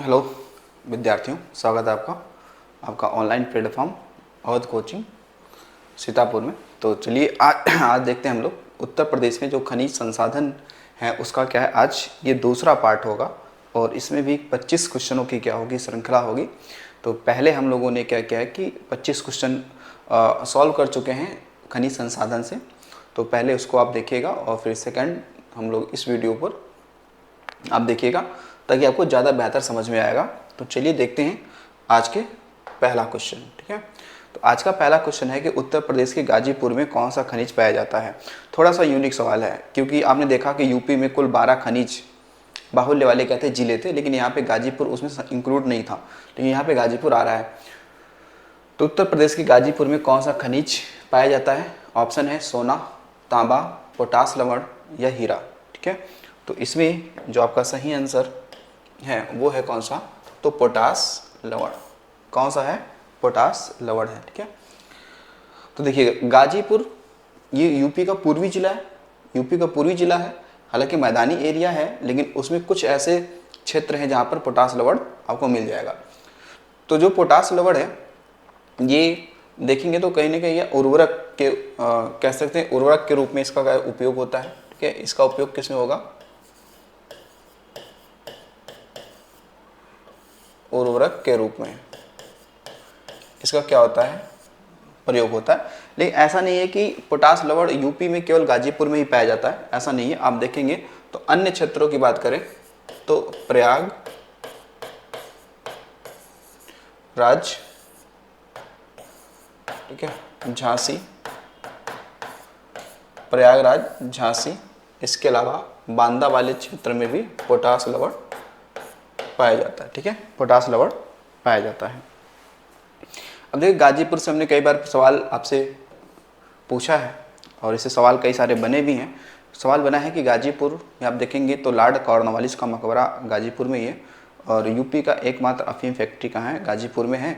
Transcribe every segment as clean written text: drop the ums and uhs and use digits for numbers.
Hello विद्यार्थियों, स्वागत है आपका online platform Awadh coaching Sitapur में। तो चलिए आज देखते हैं हम लोग उत्तर प्रदेश में जो खनिज संसाधन है उसका क्या है। आज ये दूसरा पार्ट होगा और इसमें भी 25 क्वेश्चनों की क्या होगी, श्रृंखला होगी। तो पहले हम लोगों ने क्या किया है कि 25 क्वेश्चन सॉल्व कर चुके हैं खनिज संसाधन से। तो पहले उसको आप देखिएगा और फिर सेकंड हम लोग इस वीडियो पर आप देखिएगा ताकि आपको ज़्यादा बेहतर समझ में आएगा। तो चलिए देखते हैं आज के पहला क्वेश्चन। ठीक है, तो आज का पहला क्वेश्चन है कि उत्तर प्रदेश के गाजीपुर में कौन सा खनिज पाया जाता है। थोड़ा सा यूनिक सवाल है क्योंकि आपने देखा कि यूपी में कुल 12 खनिज बाहुल्य वाले कहते जिले थे, लेकिन यहाँ पे गाजीपुर उसमें इंक्लूड नहीं था, लेकिन यहाँ पे गाजीपुर आ रहा है। तो उत्तर प्रदेश के गाजीपुर में कौन सा खनिज पाया जाता है। ऑप्शन है सोना, तांबा, पोटास लवण या हीरा। ठीक है, तो इसमें जो आपका सही आंसर है वो है कौन सा, तो पोटास लवण। कौन सा है, पोटास लवण है। ठीक है, तो देखिए गाजीपुर ये यूपी का पूर्वी जिला है, यूपी का पूर्वी जिला है। हालांकि मैदानी एरिया है लेकिन उसमें कुछ ऐसे क्षेत्र हैं जहाँ पर पोटास लवण आपको मिल जाएगा। तो जो पोटास लवण है ये देखेंगे तो कहीं ना कहीं ये उर्वरक के कह सकते हैं, उर्वरक के रूप में इसका उपयोग होता है। ठीक है, इसका उपयोग किस में होगा, उर्वरक के रूप में इसका क्या होता है, प्रयोग होता है। लेकिन ऐसा नहीं है कि पोटास लवण यूपी में केवल गाजीपुर में ही पाया जाता है, ऐसा नहीं है। आप देखेंगे तो अन्य क्षेत्रों की बात करें तो प्रयाग राज, ठीक है, झांसी, प्रयागराज, झांसी, इसके अलावा बांदा वाले क्षेत्र में भी पोटास लवण पाया जाता है। ठीक है, पोटास लवण पाया जाता है। अब देखिए गाजीपुर से हमने कई बार सवाल आपसे पूछा है और इससे सवाल कई सारे बने भी हैं। सवाल बना है कि गाजीपुर में आप देखेंगे तो लॉर्ड कॉर्नवालिस का मकबरा गाजीपुर में ही है और यूपी का एकमात्र अफीम फैक्ट्री कहाँ है, गाजीपुर में है।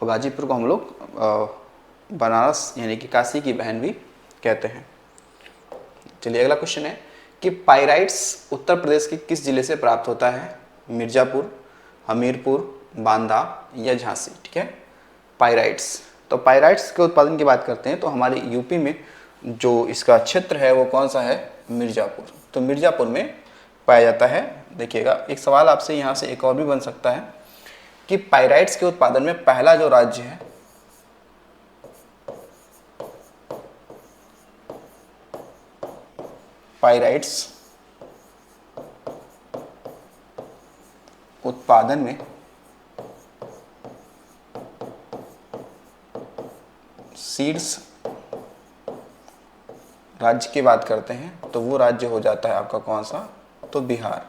और गाजीपुर को हम लोग बनारस यानी कि काशी की बहन भी कहते हैं। चलिए अगला क्वेश्चन है कि पाइराइट्स उत्तर प्रदेश के किस जिले से प्राप्त होता है। मिर्जापुर, हमीरपुर, बांदा या झांसी। ठीक है, पाइराइट्स। तो पाइराइट्स के उत्पादन की बात करते हैं तो हमारे यूपी में जो इसका क्षेत्र है वो कौन सा है, मिर्जापुर। तो मिर्जापुर में पाया जाता है। देखिएगा एक सवाल आपसे यहाँ से एक और भी बन सकता है कि पाइराइट्स के उत्पादन में पहला जो राज्य है पाइराइट्स उत्पादन में शीर्ष राज्य की बात करते हैं तो वो राज्य हो जाता है आपका कौन सा, तो बिहार।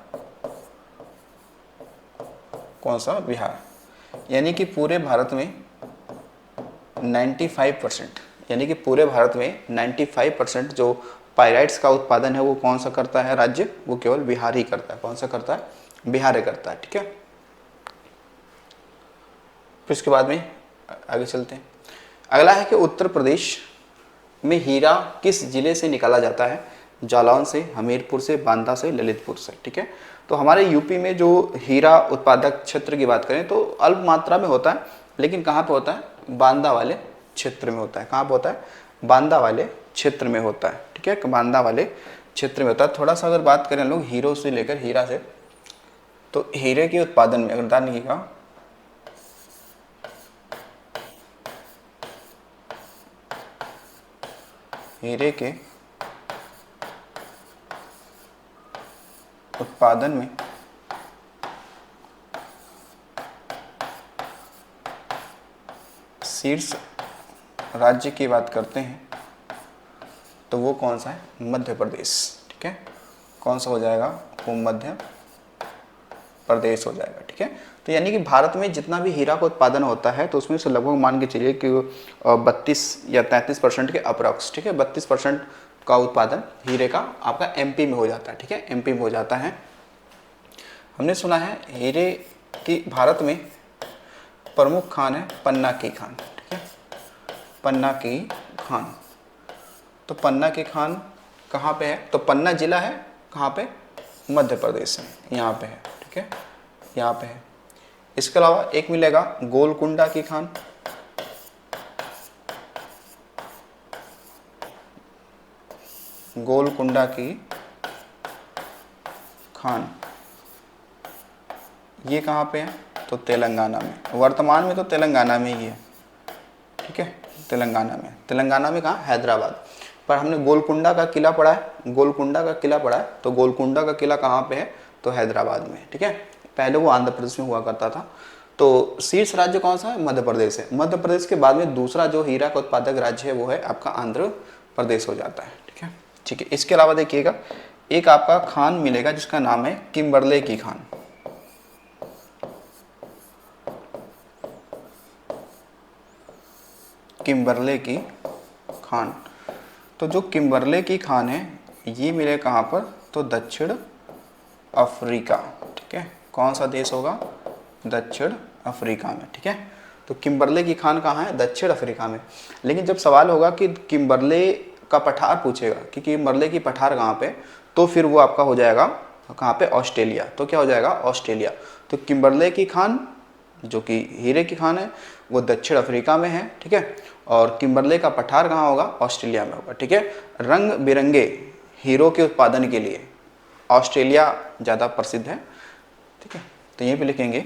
कौन सा, बिहार। यानी कि पूरे भारत में 95%, यानी कि पूरे भारत में 95% जो पाइराइट्स का उत्पादन है वो कौन सा करता है राज्य, वो केवल बिहार ही करता है। कौन सा करता है, बिहार ही करता है। ठीक है, फिर इसके बाद में आगे चलते हैं। अगला है कि उत्तर प्रदेश में हीरा किस जिले से निकाला जाता है। जालौन से, हमीरपुर से, बांदा से, ललितपुर से। ठीक है, तो हमारे यूपी में जो हीरा उत्पादक क्षेत्र की बात करें तो अल्प मात्रा में होता है, लेकिन कहाँ पे होता है, बांदा वाले क्षेत्र में होता है। कहाँ पे होता है, बांदा वाले क्षेत्र में होता है। ठीक है, बांदा वाले क्षेत्र में होता है। थोड़ा सा अगर बात करें लोग हीरो से लेकर हीरा से, तो हीरे के उत्पादन में अगर ध्यान रखिएगा हीरे के उत्पादन में शीर्ष राज्य की बात करते हैं तो वो कौन सा है, मध्य प्रदेश। ठीक है, कौन सा हो जाएगा, वो मध्य प्रदेश हो जाएगा। ठीक है, तो यानी कि भारत में जितना भी हीरा का उत्पादन होता है तो उसमें से लगभग मान के चलिए कि 32 या 33% के अप्रॉक्स, ठीक है, 32% का उत्पादन हीरे का आपका एमपी में हो जाता है। ठीक है, एमपी में हो जाता है। हमने सुना है हीरे की भारत में प्रमुख खान है पन्ना की खान। ठीक है, पन्ना की खान। तो पन्ना की खान कहाँ पे है, तो पन्ना जिला है कहाँ पे, मध्य प्रदेश में, यहाँ पे है। ठीक है, यहाँ पे है। इसके अलावा एक मिलेगा गोलकुंडा की खान, गोलकुंडा की खान, ये कहाँ पे है? तो तेलंगाना में, वर्तमान में तो तेलंगाना में ही है, ठीक है, तेलंगाना में कहाँ? हैदराबाद। पर हमने गोलकुंडा का किला पढ़ा है, गोलकुंडा का किला पढ़ा है, तो गोलकुंडा का किला कहाँ पे है? तो हैदराबाद में, ठीक है। पहले वो आंध्र प्रदेश में हुआ करता था। तो शीर्ष राज्य कौन सा है? मध्य प्रदेश है। मध्य प्रदेश के बाद में दूसरा जो हीरा का उत्पादक राज्य है वो है आपका आंध्र प्रदेश हो जाता है, ठीक है। ठीक है, इसके अलावा देखिएगा एक आपका खान मिलेगा जिसका नाम है किम्बरले की खान, किम्बरले की खान। तो जो किम्बरले की खान है ये मिले कहाँ पर? तो दक्षिण अफ्रीका, ठीक है। कौन सा देश होगा? दक्षिण अफ्रीका में, ठीक है। तो किम्बरले की खान कहाँ है? दक्षिण अफ्रीका में। लेकिन जब सवाल होगा कि किम्बरले का पठार पूछेगा कि किम्बरले की पठार कहाँ पे, तो फिर वो आपका हो जाएगा कहाँ पे? ऑस्ट्रेलिया। तो क्या हो जाएगा? ऑस्ट्रेलिया। तो किम्बरले की खान जो कि हीरे की खान है वो दक्षिण अफ्रीका में है, ठीक है। और किम्बरले का पठार कहाँ होगा? ऑस्ट्रेलिया में होगा, ठीक है। रंग बिरंगे हीरो के उत्पादन के लिए ऑस्ट्रेलिया ज़्यादा प्रसिद्ध है, ठीक है। तो यहीं पे लिखेंगे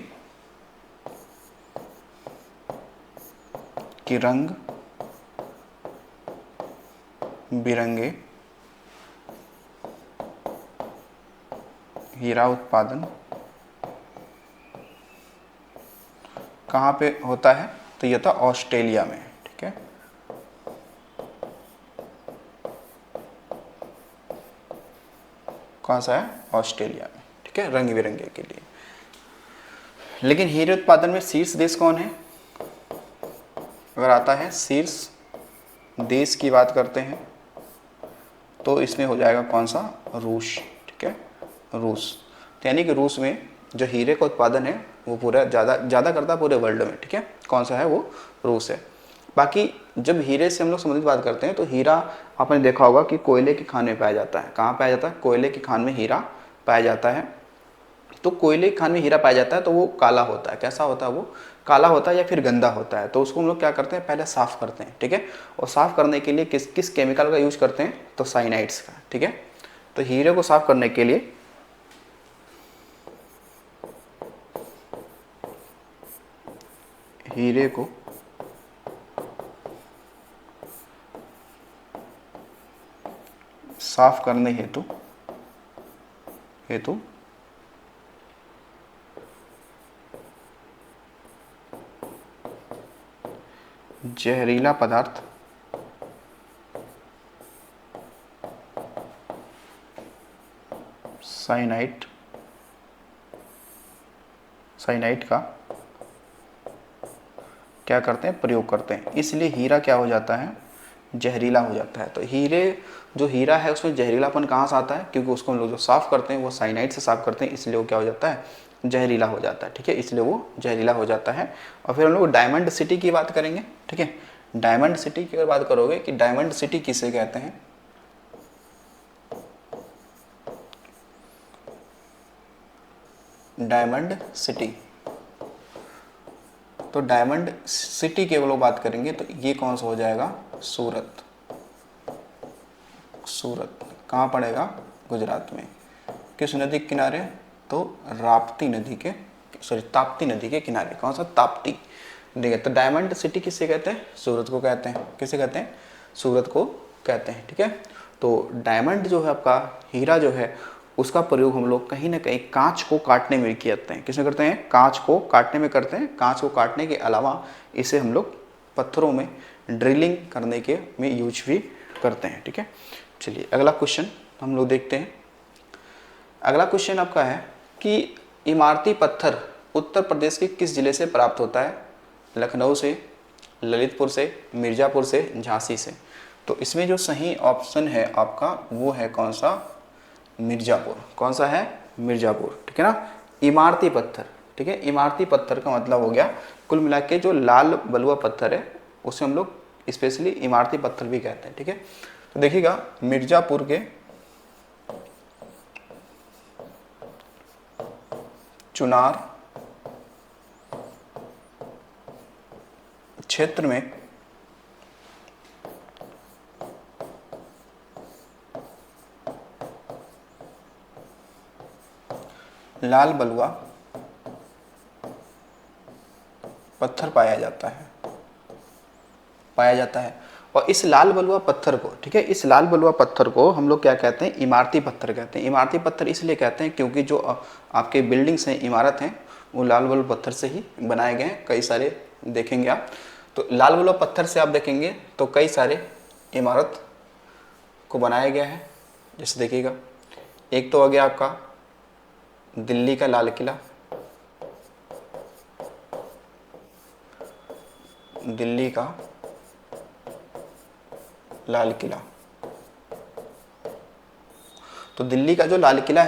कि रंग बिरंगे हीरा उत्पादन कहाँ पे होता है? तो ये था ऑस्ट्रेलिया में, ठीक है। कौन सा है? ऑस्ट्रेलिया में, ठीक है, रंग बिरंगे के लिए। लेकिन हीरे उत्पादन में शीर्ष देश कौन है? अगर आता है शीर्ष देश की बात करते हैं तो इसमें हो जाएगा कौन सा? रूस, ठीक है, रूस। तो यानी कि रूस में जो हीरे का उत्पादन है वो पूरा ज़्यादा करता है पूरे वर्ल्ड में, ठीक है। कौन सा है? वो रूस है। बाकी जब हीरे से हम लोग संबंधित बात करते हैं तो हीरा आपने देखा होगा कि कोयले की खान में पाया जाता है। कहाँ पाया जाता है? कोयले की खान में हीरा पाया जाता है। तो कोयले की खान में हीरा पाया जाता है तो वो काला होता है। कैसा होता है? वो काला होता है या फिर गंदा होता है। तो उसको हम लोग क्या करते हैं? पहले साफ़ करते हैं, ठीक है। और साफ़ करने के लिए किस किस केमिकल का यूज़ करते हैं? तो साइनाइड्स का, ठीक है। तो हीरे को साफ़ करने के लिए हीरे को साफ करने हेतु जहरीला पदार्थ साइनाइड का क्या करते हैं? प्रयोग करते हैं। इसलिए हीरा क्या हो जाता है? जहरीला हो जाता है। तो जो हीरा है उसमें जहरीलापन कहाँ से आता है? क्योंकि उसको हम लोग जो साफ़ करते हैं वो साइनाइड से साफ़ करते हैं, इसलिए वो क्या हो जाता है? जहरीला हो जाता है, ठीक है। इसलिए वो जहरीला हो जाता है। और फिर हम लोग डायमंड सिटी की बात करेंगे, ठीक है। डायमंड सिटी की अगर बात करोगे कि डायमंड सिटी किसे कहते हैं? Diamond city. तो डायमंड सिटी की लोग बात करेंगे तो ये कौन सा हो जाएगा? सूरत। सूरत कहाँ पड़ेगा? गुजरात में। किस नदी के किनारे? तो ताप्ती नदी के किनारे। कौन सा? ताप्ती। ठीक है। तो डायमंड सिटी किसे कहते हैं? सूरत को कहते हैं। किसे कहते हैं? सूरत को कहते हैं, ठीक है। तो डायमंड जो है आपका हीरा जो है उसका प्रयोग हम लोग कहीं ना कहीं कांच को काटने में करते हैं। किसमें करते हैं? कांच को काटने में करते हैं। कांच को काटने के अलावा इसे हम लोग पत्थरों में ड्रिलिंग करने के में यूज भी करते हैं, ठीक है। चलिए अगला क्वेश्चन हम लोग देखते हैं। अगला क्वेश्चन आपका है कि इमारती पत्थर उत्तर प्रदेश के किस जिले से प्राप्त होता है? लखनऊ से, ललितपुर से, मिर्ज़ापुर से, झांसी से। तो इसमें जो सही ऑप्शन है आपका वो है कौन सा? मिर्ज़ापुर। कौन सा है? मिर्ज़ापुर, ठीक है ना। इमारती पत्थर, ठीक है। इमारती पत्थर का मतलब हो गया कुल मिला के जो लाल बलुआ पत्थर है उसे हम लोग स्पेशली इमारती पत्थर भी कहते हैं, ठीक है। तो देखिएगा मिर्ज़ापुर के चुनार क्षेत्र में लाल बलुआ पत्थर पाया जाता है। और इस लाल बलुआ पत्थर को, ठीक है, इस लाल बलुआ पत्थर को हम लोग क्या कहते हैं, इमारती पत्थर कहते हैं। इमारती पत्थर इसलिए कहते हैं क्योंकि जो आपके बिल्डिंग्स हैं, इमारत हैं, वो लाल बलुआ पत्थर से ही बनाए गए हैं। कई सारे देखेंगे आप, तो लाल बलुआ पत्थर से आप देखेंगे तो कई सारे इमारत को बनाया गया है। जैसे देखिएगा, एक तो आ गया आपका दिल्ली का लाल किला, दिल्ली का लाल किला। तो दिल्ली का जो लाल किला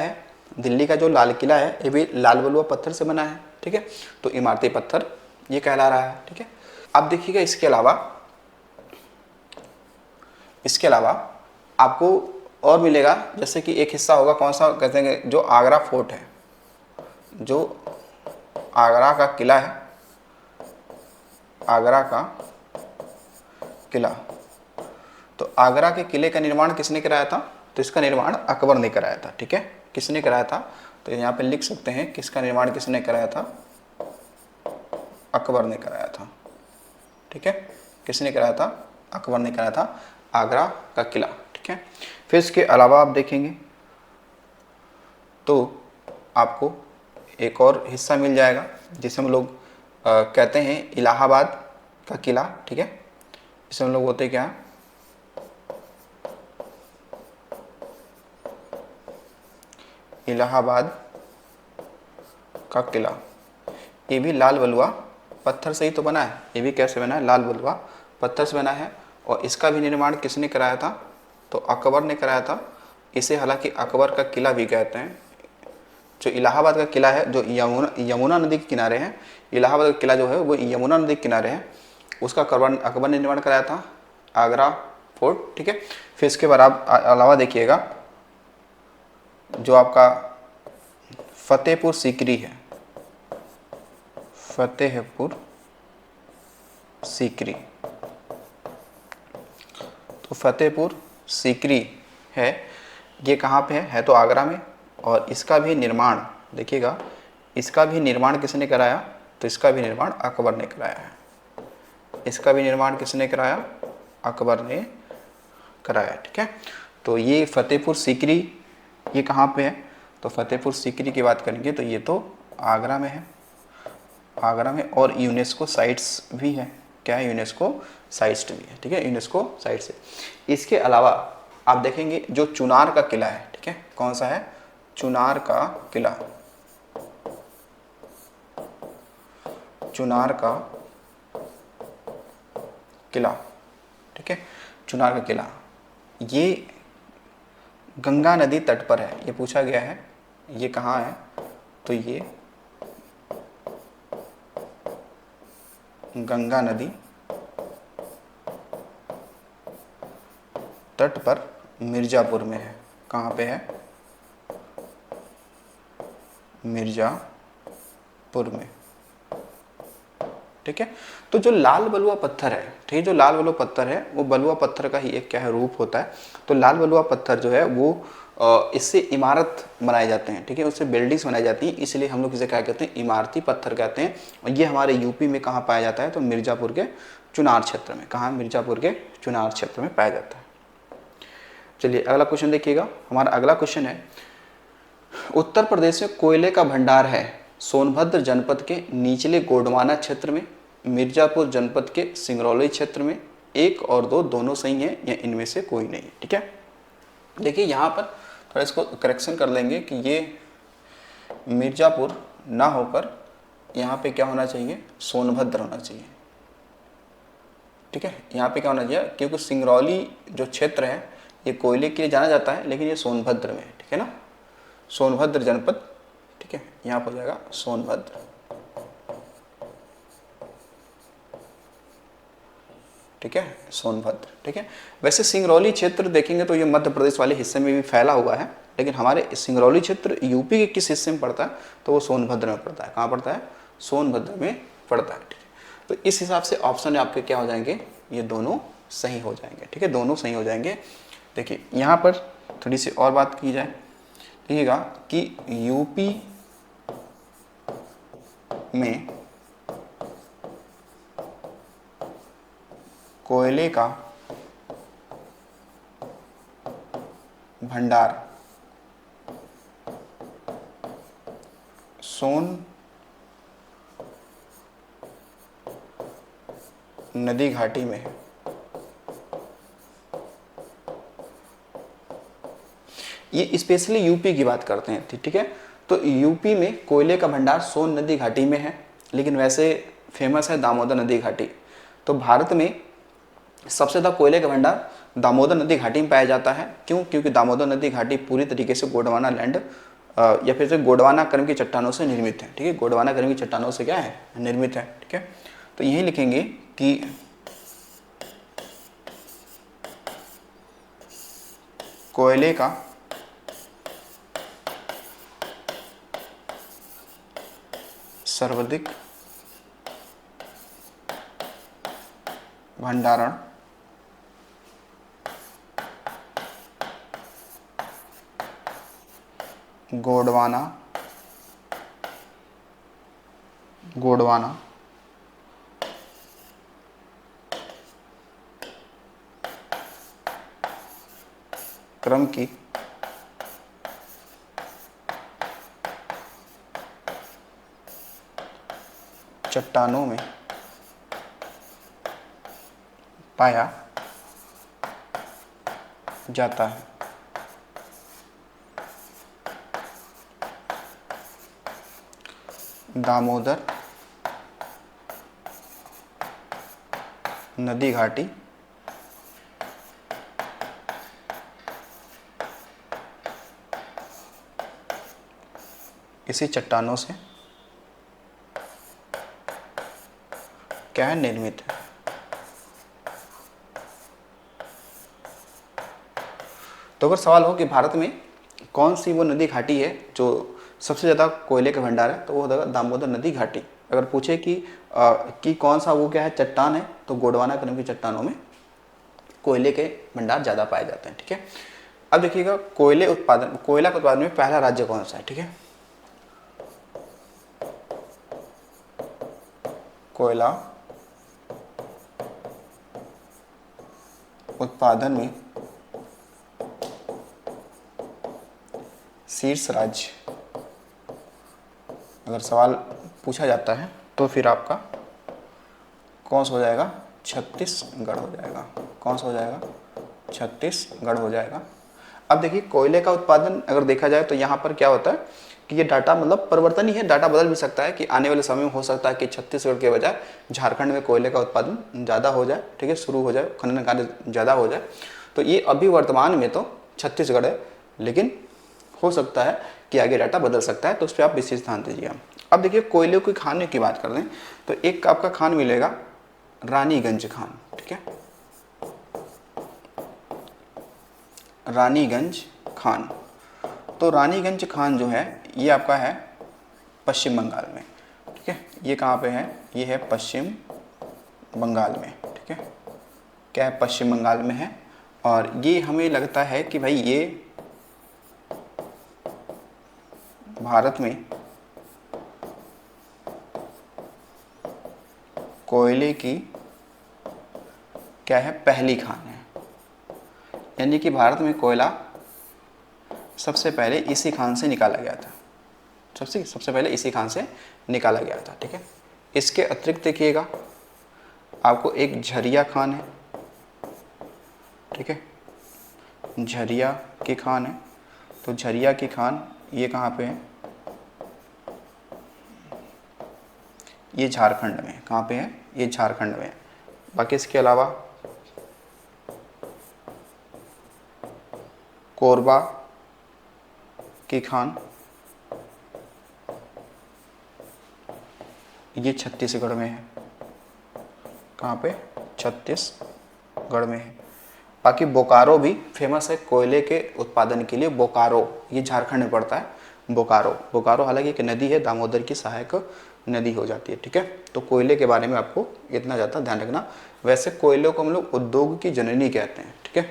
है, ये भी लाल बलुआ पत्थर से बना है, ठीक है। तो इमारती पत्थर ये कहला रहा है, ठीक है। अब देखिएगा, इसके अलावा आपको और मिलेगा। जैसे कि एक हिस्सा होगा, कौन सा कहते हैं, जो आगरा फोर्ट है, जो आगरा का किला है, आगरा का किला। तो आगरा के किले का निर्माण किसने कराया था? तो इसका निर्माण अकबर ने कराया था, ठीक है। किसने कराया था? तो यहाँ पे लिख सकते हैं किसका निर्माण किसने कराया था? अकबर ने कराया था, ठीक है। किसने कराया था? अकबर ने कराया था आगरा का किला, ठीक है। फिर इसके अलावा आप देखेंगे तो आपको एक और हिस्सा मिल जाएगा जिसे हम लोग कहते हैं इलाहाबाद का किला, ठीक है। इसे हम लोग बोलते हैं क्या? इलाहाबाद का किला। ये भी लाल बलुआ पत्थर से ही तो बना है। ये भी कैसे बना है? लाल बलुआ पत्थर से बना है। और इसका भी निर्माण किसने कराया था? तो अकबर ने कराया था। इसे हालांकि अकबर का किला भी कहते हैं। जो इलाहाबाद का किला है, जो यमुना नदी के किनारे है, इलाहाबाद का किला जो है वो यमुना नदी के किनारे है, उसका अकबर ने निर्माण कराया था, आगरा फोर्ट, ठीक है। फिर इसके बाद आप अलावा देखिएगा जो आपका फतेहपुर सीकरी है, फतेहपुर सीकरी। तो फतेहपुर सीकरी है, ये कहाँ पे है? तो आगरा में। और इसका भी निर्माण देखिएगा, इसका भी निर्माण किसने कराया? तो इसका भी निर्माण अकबर ने कराया है। इसका भी निर्माण किसने कराया? अकबर ने कराया, ठीक है। तो ये फतेहपुर सीकरी ये कहाँ पे है? तो फतेहपुर सीकरी की बात करेंगे तो ये तो आगरा में है, आगरा में। और यूनेस्को साइट्स भी है। क्या है? यूनेस्को साइट्स भी है, ठीक है। यूनेस्को साइट्स है। इसके अलावा आप देखेंगे जो चुनार का किला है, ठीक है। कौन सा है? चुनार का किला। चुनार का किला, ठीक है। चुनार का किला ये गंगा नदी तट पर है। ये पूछा गया है, ये कहाँ है? तो ये गंगा नदी तट पर मिर्ज़ापुर में है। कहाँ पे है? मिर्ज़ापुर में, ठीक है। तो जो लाल बलुआ पत्थर है, ठीक है, जो लाल बलुआ पत्थर है वो बलुआ पत्थर का ही एक क्या है? रूप होता है। तो लाल बलुआ पत्थर जो है वो इससे इमारत बनाए जाते हैं, ठीक है, उससे बिल्डिंग्स बनाई जाती हैं। इसलिए हम लोग इसे क्या कहते हैं? इमारती पत्थर कहते हैं। और ये हमारे यूपी में कहाँ पाया जाता है? तो मिर्ज़ापुर के चुनार क्षेत्र में। कहाँ? मिर्ज़ापुर के चुनार क्षेत्र में पाया जाता है। चलिए अगला क्वेश्चन देखिएगा। हमारा अगला क्वेश्चन है, उत्तर प्रदेश में कोयले का भंडार है सोनभद्र जनपद के निचले गोंडवाना क्षेत्र में, मिर्ज़ापुर जनपद के सिंगरौली क्षेत्र में। 1 और 2 दोनों सही हैं या इनमें से कोई नहीं है, ठीक है। देखिए यहाँ पर थोड़ा इसको करेक्शन कर लेंगे कि ये मिर्ज़ापुर ना होकर यहाँ पे क्या होना चाहिए? सोनभद्र होना चाहिए, ठीक है। यहाँ पे क्या होना चाहिए? क्योंकि सिंगरौली जो क्षेत्र है ये कोयले के लिए जाना जाता है, लेकिन ये सोनभद्र में है, ठीक है ना। सोनभद्र जनपद, ठीक है, यहाँ पर हो जाएगा सोनभद्र, ठीक है, सोनभद्र, ठीक है। वैसे सिंगरौली क्षेत्र देखेंगे तो ये मध्य प्रदेश वाले हिस्से में भी फैला हुआ है, लेकिन हमारे सिंगरौली क्षेत्र यूपी के किस हिस्से में पड़ता है? तो वो सोनभद्र में पड़ता है। कहाँ पड़ता है? सोनभद्र में पड़ता है, ठीक है। तो इस हिसाब से ऑप्शन आपके क्या हो जाएंगे, ये दोनों सही हो जाएंगे। ठीक है, दोनों सही हो जाएंगे। देखिए यहाँ पर थोड़ी सी और बात की जाए, देखिएगा कि यूपी में कोयले का भंडार सोन नदी घाटी में है। ये स्पेशली यूपी की बात करते हैं, ठीक है। तो यूपी में कोयले का भंडार सोन नदी घाटी में है, लेकिन वैसे फेमस है दामोदर नदी घाटी। तो भारत में सबसे ज़्यादा कोयले का भंडार दामोदर नदी घाटी में पाया जाता है। क्यों? क्योंकि दामोदर नदी घाटी पूरी तरीके से गोंडवाना लैंड या फिर से गोंडवाना क्रम की चट्टानों से निर्मित है। ठीक है, गोंडवाना क्रम की चट्टानों से क्या है, निर्मित है। ठीक है, तो यही लिखेंगे कि कोयले का सर्वाधिक भंडारण गोंडवाना क्रम की चट्टानों में पाया जाता है। दामोदर नदी घाटी इसी चट्टानों से क्या है, निर्मित है। तो अगर सवाल हो कि भारत में कौन सी वो नदी घाटी है जो सबसे ज़्यादा कोयले का भंडार है, तो वो होगा दामोदर नदी घाटी। अगर पूछे कि कौन सा वो क्या है चट्टान है, तो गोंडवाना क्रम की चट्टानों में कोयले के भंडार ज़्यादा पाए जाते हैं। ठीक है, अब देखिएगा कोयला के उत्पादन में पहला राज्य कौन सा है। ठीक है, कोयला उत्पादन में शीर्ष राज्य अगर सवाल पूछा जाता है तो फिर आपका कौन सा हो जाएगा, छत्तीसगढ़ हो जाएगा। कौन सा हो जाएगा, छत्तीसगढ़ हो जाएगा। अब देखिए कोयले का उत्पादन अगर देखा जाए तो यहाँ पर क्या होता है कि ये डाटा मतलब परिवर्तन ही है, डाटा बदल भी सकता है कि आने वाले समय में हो सकता है कि छत्तीसगढ़ के बजाय झारखंड में कोयले का उत्पादन ज़्यादा हो जाए। ठीक है, शुरू हो जाए, खनन कार्य ज़्यादा हो जाए। तो ये अभी वर्तमान में तो छत्तीसगढ़ है, लेकिन हो सकता है कि आगे डाटा बदल सकता है, तो उस पर आप विशेष ध्यान दीजिएगा। अब देखिए कोयले की खान की बात कर लें तो एक आपका खान मिलेगा रानीगंज खान। ठीक है, रानीगंज खान। तो रानीगंज खान जो है ये आपका है पश्चिम बंगाल में। ठीक है, ये कहाँ पे है, ये है पश्चिम बंगाल में। ठीक है, क्या है, पश्चिम बंगाल में है। और ये हमें लगता है कि भाई ये भारत में कोयले की क्या है, पहली खान है। यानी कि भारत में कोयला सबसे पहले इसी खान से निकाला गया था। सबसे पहले इसी खान से निकाला गया था। ठीक है, इसके अतिरिक्त देखिएगा आपको एक झरिया खान है। ठीक है, झरिया की खान है। तो झरिया की खान ये कहाँ पे है, ये झारखंड में। कहाँ पे है, ये झारखंड में। बाकी इसके अलावा कोरबा की खान ये छत्तीसगढ़ में है। कहाँ पे, छत्तीसगढ़ में है। बाकी बोकारो भी फेमस है कोयले के उत्पादन के लिए। बोकारो ये झारखंड में पड़ता है। बोकारो हालांकि एक नदी है दामोदर की सहायक नदी हो जाती है। ठीक है, तो कोयले के बारे में आपको इतना ज़्यादा ध्यान रखना। वैसे कोयले को हम लोग उद्योग की जननी कहते हैं। ठीक है,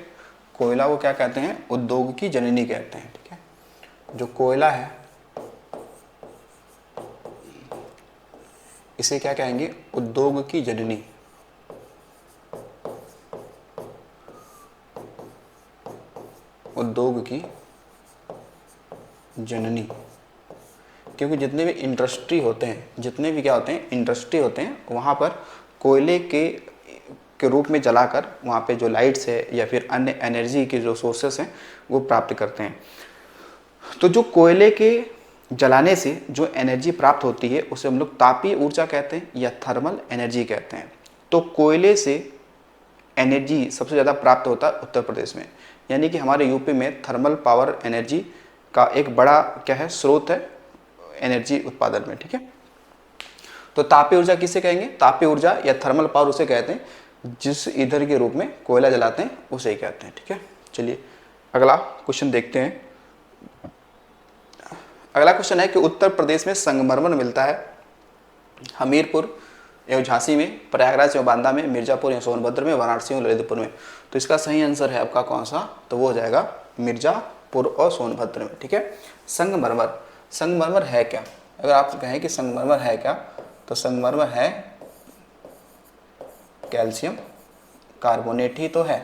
कोयला को क्या कहते हैं? उद्योग की जननी कहते हैं। ठीक है, जो कोयला है इसे क्या कहेंगे? उद्योग की जननी। उद्योग की जननी, क्योंकि जितने भी इंडस्ट्री होते हैं, जितने भी क्या होते हैं? इंडस्ट्री होते हैं, वहाँ पर कोयले के रूप में जलाकर वहाँ पे जो लाइट्स है या फिर अन्य एनर्जी के जो सोर्सेस हैं वो प्राप्त करते हैं। तो जो कोयले के जलाने से जो एनर्जी प्राप्त होती है उसे हम लोग तापीय ऊर्जा कहते हैं या थर्मल एनर्जी कहते हैं। तो कोयले से एनर्जी सबसे ज़्यादा प्राप्त होता है उत्तर प्रदेश में, यानी कि हमारे यूपी में थर्मल पावर एनर्जी का एक बड़ा क्या है? स्रोत है एनर्जी उत्पादन में। ठीक है, तो तापीय ऊर्जा किसे कहेंगे? तापीय ऊर्जा या थर्मल पावर उसे कहते हैं जिस ईंधन के रूप में कोयला जलाते हैं उसे ही कहते हैं। ठीक है, चलिए अगला क्वेश्चन देखते हैं। अगला क्वेश्चन है कि उत्तर प्रदेश में संगमरमर मिलता है हमीरपुर एवं झांसी में, प्रयागराज एवं बांदा में, मिर्जापुर एवं सोनभद्र में, वाराणसी एवं ललितपुर में। तो इसका सही आंसर है आपका कौन सा? तो वो हो जाएगा मिर्जापुर और सोनभद्र में। ठीक है, संगमरमर, संगमरमर है क्या? अगर आप कहें कि संगमरमर है क्या, तो संगमरमर है कैल्शियम कार्बोनेट ही तो है।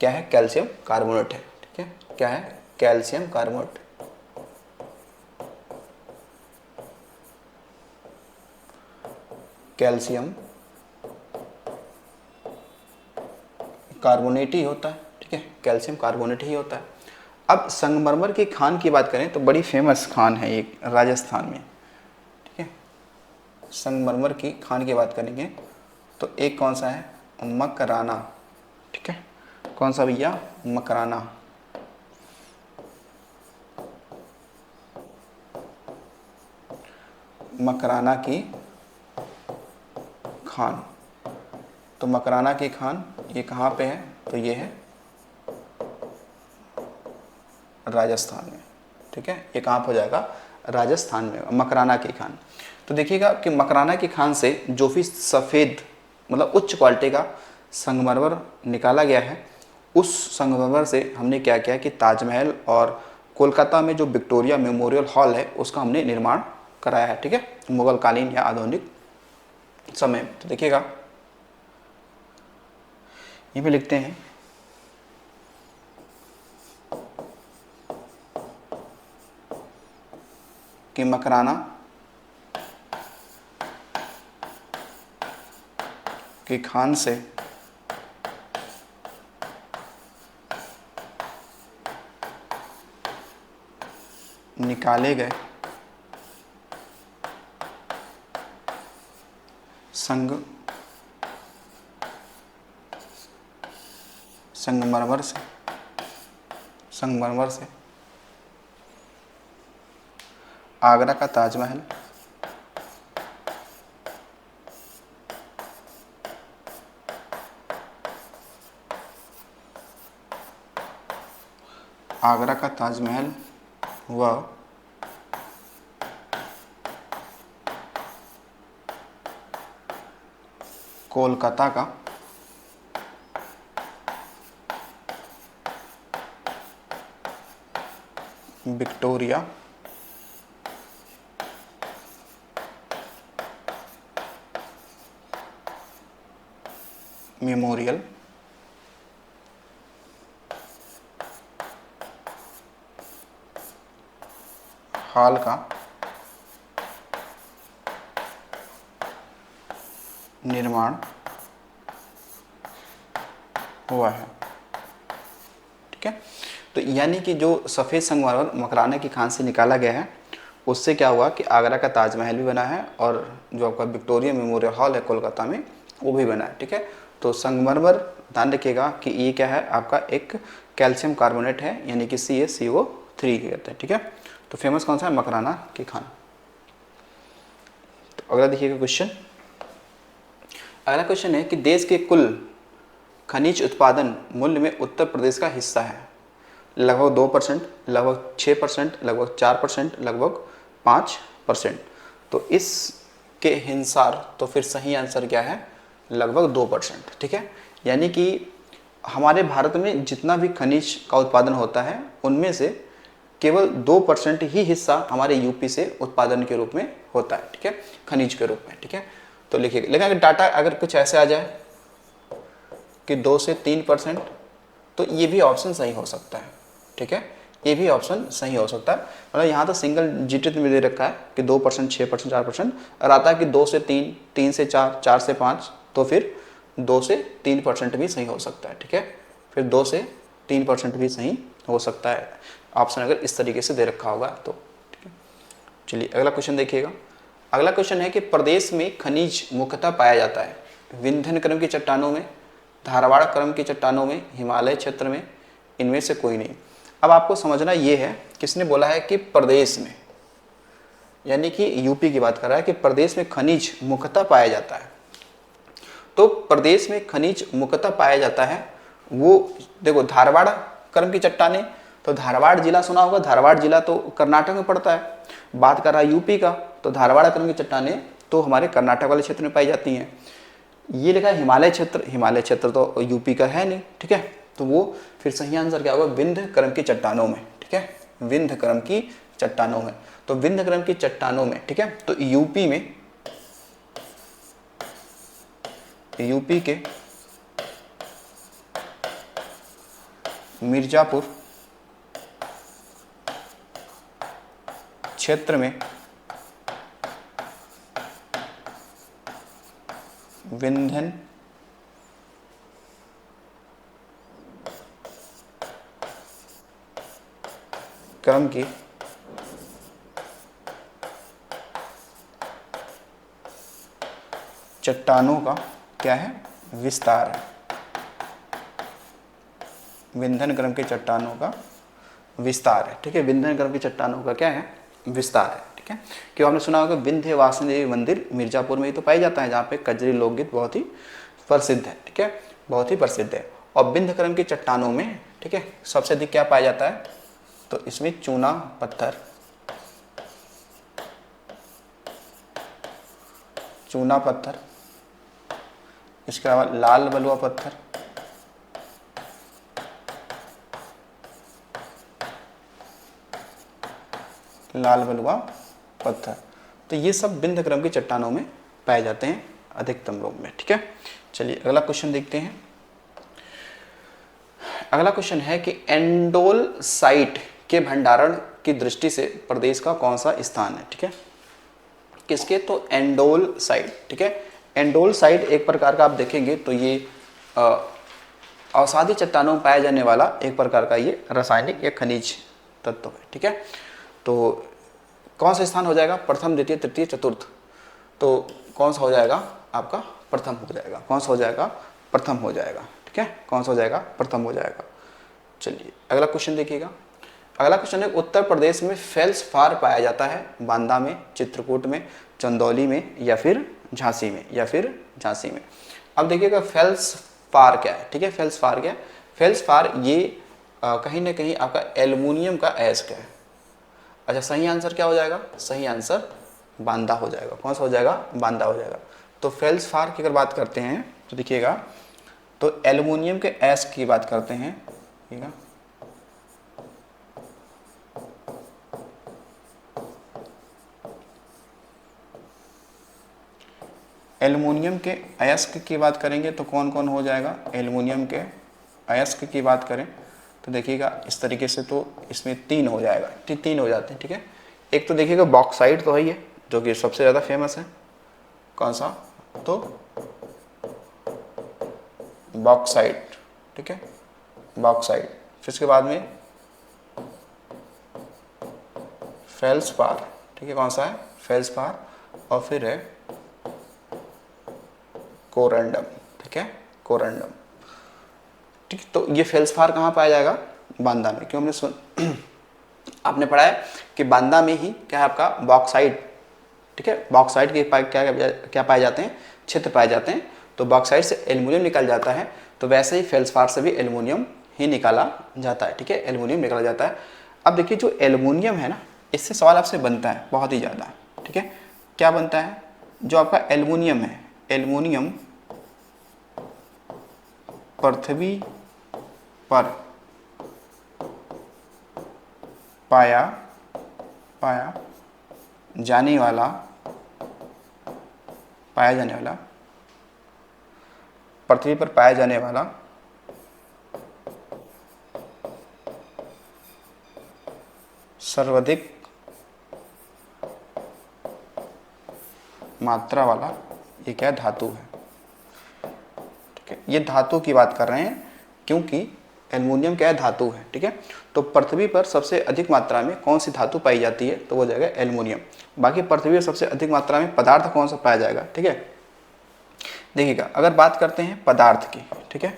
क्या है? कैल्शियम कार्बोनेट है। ठीक है, क्या है? Calcium carbonate. कैल्शियम कार्बोनेट ही होता है। ठीक है, कैल्शियम कार्बोनेट ही होता है। अब संगमरमर की खान की बात करें तो बड़ी फेमस खान है एक राजस्थान में। ठीक है, संगमरमर की खान की बात करेंगे तो एक कौन सा है? मकराना। ठीक है, कौन सा भैया? मकराना। मकराना की खान। तो मकराना की खान ये कहाँ पे है? तो ये है राजस्थान में। ठीक है, ये कहाँ पर हो जाएगा? राजस्थान में, मकराना की खान। तो देखिएगा कि मकराना की खान से जो भी सफ़ेद मतलब उच्च क्वालिटी का संगमरमर निकाला गया है, उस संगमरमर से हमने क्या किया कि ताजमहल और कोलकाता में जो विक्टोरिया मेमोरियल हॉल है उसका हमने निर्माण कराया है। ठीक है, मुगल कालीन या आधुनिक समय। तो देखिएगा ये पे लिखते हैं कि मकराना की खान से निकाले गए संगमरमर से आगरा का ताजमहल, आगरा का ताजमहल व कोलकाता का विक्टोरिया मेमोरियल हॉल का निर्माण हुआ है। ठीक है, तो यानी कि जो सफ़ेद संगमरमर मकराना की खान से निकाला गया है उससे क्या हुआ कि आगरा का ताजमहल भी बना है और जो आपका विक्टोरिया मेमोरियल हॉल है कोलकाता में वो भी बना है। ठीक है, तो संगमरमर ध्यान रखिएगा कि ये क्या है? आपका एक कैल्शियम कार्बोनेट है, यानी कि CaCO3 कहते हैं। ठीक है, तो फेमस कौन सा है? मकराना की खान। तो अगला देखिएगा क्वेश्चन। अगला क्वेश्चन है कि देश के कुल खनिज उत्पादन मूल्य में उत्तर प्रदेश का हिस्सा है। लगभग 2%, लगभग 6%, लगभग 4%, लगभग 5%। तो इस के हिसार, तो फिर सही आंसर क्या है, लगभग 2%। ठीक है, यानी कि हमारे भारत में जितना भी खनिज का उत्पादन होता है उनमें से केवल 2% ही हिस्सा हमारे यूपी से उत्पादन के रूप में होता है। ठीक है, खनिज के रूप में। ठीक है, तो लिखिएगा। लेकिन अगर डाटा अगर कुछ ऐसे आ जाए कि 2 से 3%, तो ये भी ऑप्शन सही हो सकता है। ठीक है, ये भी ऑप्शन सही हो सकता है। मतलब यहाँ तो सिंगल डिजिट में दे रखा है कि 2%, 6%, 4%, और आता है कि 2 से 3, 3 से 4, 4 से 5, तो फिर 2 से 3% भी सही हो सकता है। ठीक है, फिर 2 से 3% भी सही हो सकता है ऑप्शन अगर इस तरीके से दे रखा होगा तो। ठीक है, चलिए अगला क्वेश्चन देखिएगा। अगला क्वेश्चन है कि प्रदेश में खनिज मुख्यतः पाया जाता है विंध्य क्रम की चट्टानों में, धारवाड़ क्रम की चट्टानों में, हिमालय क्षेत्र में, इनमें से कोई नहीं। अब आपको समझना ये है, किसने बोला है कि प्रदेश में, यानी कि यूपी की बात कर रहा है कि प्रदेश में खनिज मुख्यतः पाया जाता है। तो प्रदेश में खनिज मुख्यतः पाया जाता है वो, देखो धारवाड़ क्रम की चट्टानें, तो धारवाड़ जिला सुना होगा, धारवाड़ जिला तो कर्नाटक में पड़ता है। बात कर रहा है यूपी का, तो धारवाड़ क्रम की चट्टानें तो हमारे कर्नाटक वाले क्षेत्र में पाई जाती हैं। ये लिखा है हिमालय क्षेत्र, हिमालय क्षेत्र तो यूपी का है नहीं। ठीक है, तो वो फिर सही आंसर क्या होगा, विंध्य क्रम की चट्टानों में। ठीक है, विंध्य क्रम की चट्टानों में, तो विंध्य क्रम की चट्टानों में। ठीक है, तो यूपी में, यूपी के मिर्जापुर क्षेत्र में विंध्य क्रम की चट्टानों का क्या है, विस्तार है। विंध्य क्रम की चट्टानों का विस्तार है। ठीक है, विंध्य क्रम की चट्टानों का क्या है, विस्तार है। ठीक है, क्यों आपने सुना होगा विंध्य वासिनी देवी मंदिर मिर्जापुर में ही तो पाई जाता है, जहाँ पे कजरी लोकगीत बहुत ही प्रसिद्ध है। ठीक है, बहुत ही प्रसिद्ध है। और विंध्य क्रम की चट्टानों में, ठीक है, सबसे अधिक क्या पाया जाता है, तो इसमें चूना पत्थर, चूना पत्थर, इसके अलावा लाल बलुआ पत्थर, लाल बलुआ पत्थर, तो ये सब विंध्य क्रम की चट्टानों में पाए जाते हैं अधिकतम रूप में। ठीक है, चलिए अगला क्वेश्चन देखते हैं। अगला क्वेश्चन है कि एंडोलसाइट के भंडारण की दृष्टि से प्रदेश का कौन सा स्थान है। ठीक है, किसके, तो एंडोलसाइट। ठीक है, एंडोलसाइट एक प्रकार का आप देखेंगे तो ये अवसादी चट्टानों में पाया जाने वाला एक प्रकार का ये रासायनिक या खनिज तत्व है। ठीक है, तो कौन सा स्थान हो जाएगा, प्रथम, द्वितीय, तृतीय, चतुर्थ, तो कौन सा हो जाएगा आपका, प्रथम हो जाएगा। कौन सा हो जाएगा, प्रथम हो जाएगा। ठीक है, कौन सा हो जाएगा, प्रथम हो जाएगा। चलिए अगला क्वेश्चन देखिएगा। अगला क्वेश्चन है उत्तर प्रदेश में फेल्सपार पाया जाता है बांदा में, चित्रकूट में, चंदौली में, या फिर झांसी में, या फिर झांसी में। अब देखिएगा फेल्सपार क्या है। ठीक है, फेल्सपार क्या है, फेल्सपार ये कहीं ना कहीं आपका एल्युमिनियम का अयस्क है। अच्छा, सही आंसर क्या हो जाएगा, सही आंसर बांदा हो जाएगा। कौन सा हो जाएगा, बांदा हो जाएगा। तो फेल्सपार की अगर बात करते हैं तो देखिएगा, तो एल्युमिनियम के अयस्क की बात करते हैं। ठीक है, एल्युमिनियम के अयस्क की बात करेंगे तो कौन कौन हो जाएगा, एल्युमिनियम के अयस्क की बात करें तो देखिएगा इस तरीके से, तो इसमें 3 हो जाएगा, 3 हो जाते हैं। ठीक है, एक तो देखिएगा बॉक्साइट तो है ही, जो कि सबसे ज़्यादा फेमस है। कौन सा, तो बॉक्साइट। ठीक है, बॉक्साइट। फिर इसके बाद में फेल्सपार। ठीक है, कौन सा है, फेल्सपार। और फिर है कोरंडम। ठीक है, कोरंडम। ठीक, तो ये फेल्सपार कहाँ पाया जाएगा, बांदा में। क्यों, हमने आपने पढ़ा है कि बांदा में ही क्या है आपका बॉक्साइट। ठीक है, बॉक्साइट के क्या पाए जाते हैं, क्षेत्र पाए जाते हैं। तो बॉक्साइट से एल्युमिनियम निकल जाता है, तो वैसे ही फेल्सपार से भी एल्युमिनियम ही निकाला जाता है। ठीक है, एल्युमिनियम निकाला जाता है। अब देखिए जो एल्युमिनियम है ना, इससे सवाल आपसे बनता है बहुत ही ज़्यादा। ठीक है, क्या बनता है, जो आपका एल्युमिनियम है, एल्युमिनियम पृथ्वी पर पाया जाने वाला पृथ्वी पर पाया जाने वाला सर्वाधिक मात्रा वाला ये क्या धातु है। ठीक है, ये धातु की बात कर रहे हैं क्योंकि एल्युमिनियम क्या है, धातु है। ठीक है, तो पृथ्वी पर सबसे अधिक मात्रा में कौन सी धातु पाई जाती है, तो वो जाएगा एल्युमिनियम। बाकी पृथ्वी पर सबसे अधिक मात्रा में पदार्थ कौन सा पाया जाएगा। ठीक है, देखिएगा अगर बात करते हैं पदार्थ की, ठीक है,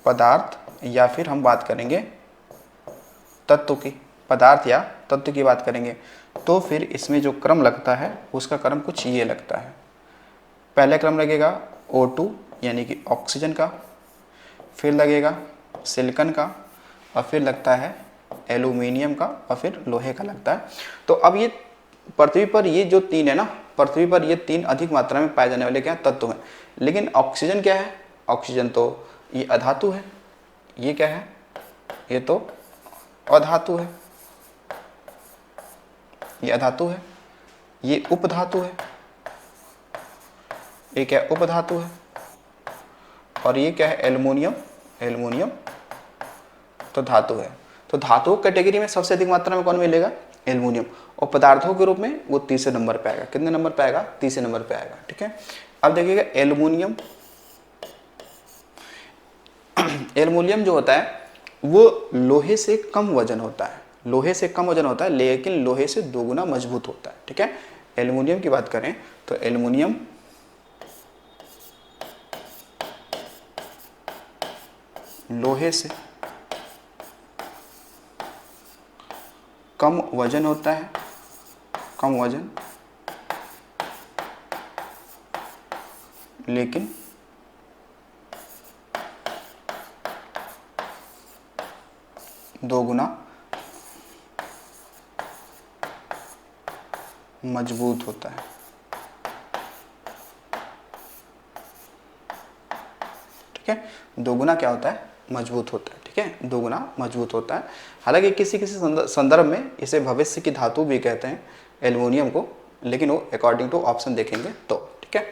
पदार्थ या फिर हम बात करेंगे तत्व की, पदार्थ या तत्व की बात करेंगे, तो फिर इसमें जो क्रम लगता है उसका क्रम कुछ ये लगता है। पहले क्रम लगेगा O2 यानी कि ऑक्सीजन का, फिर लगेगा सिलिकॉन का, और फिर लगता है एल्युमिनियम का, और फिर लोहे का लगता है। तो अब ये पृथ्वी पर ये जो तीन है ना, पृथ्वी पर ये तीन अधिक मात्रा में पाए जाने वाले क्या तत्व हैं। लेकिन ऑक्सीजन क्या है, ऑक्सीजन तो ये अधातु है, ये क्या है, ये तो अधातु है, ये अधातु है, ये उपधातु है, ये क्या उपधातु है, और ये क्या है एल्युमिनियम, एल्युमिनियम तो धातु है। तो धातु कैटेगरी में सबसे अधिक मात्रा में कौन मिलेगा, एल्युमिनियम, और पदार्थों के रूप में वो तीसरे नंबर पे आएगा। कितने नंबर पे आएगा, तीसरे नंबर पे आएगा। ठीक है, अब देखिएगा एल्युमिनियम, एल्युमिनियम जो होता है वो लोहे से कम वजन होता है, लोहे से कम वजन होता है, लेकिन लोहे से दोगुना मजबूत होता है। ठीक है, एल्युमिनियम की बात करें तो एल्युमिनियम लोहे से कम वजन होता है, कम वजन, लेकिन दोगुना मजबूत होता है। ठीक है, दोगुना क्या होता है, मजबूत होता है। ठीक है, दोगुना मजबूत होता है। हालांकि किसी किसी संदर्भ में इसे भविष्य की धातु भी कहते हैं एल्युमिनियम को, लेकिन वो अकॉर्डिंग टू ऑप्शन देखेंगे तो। ठीक है,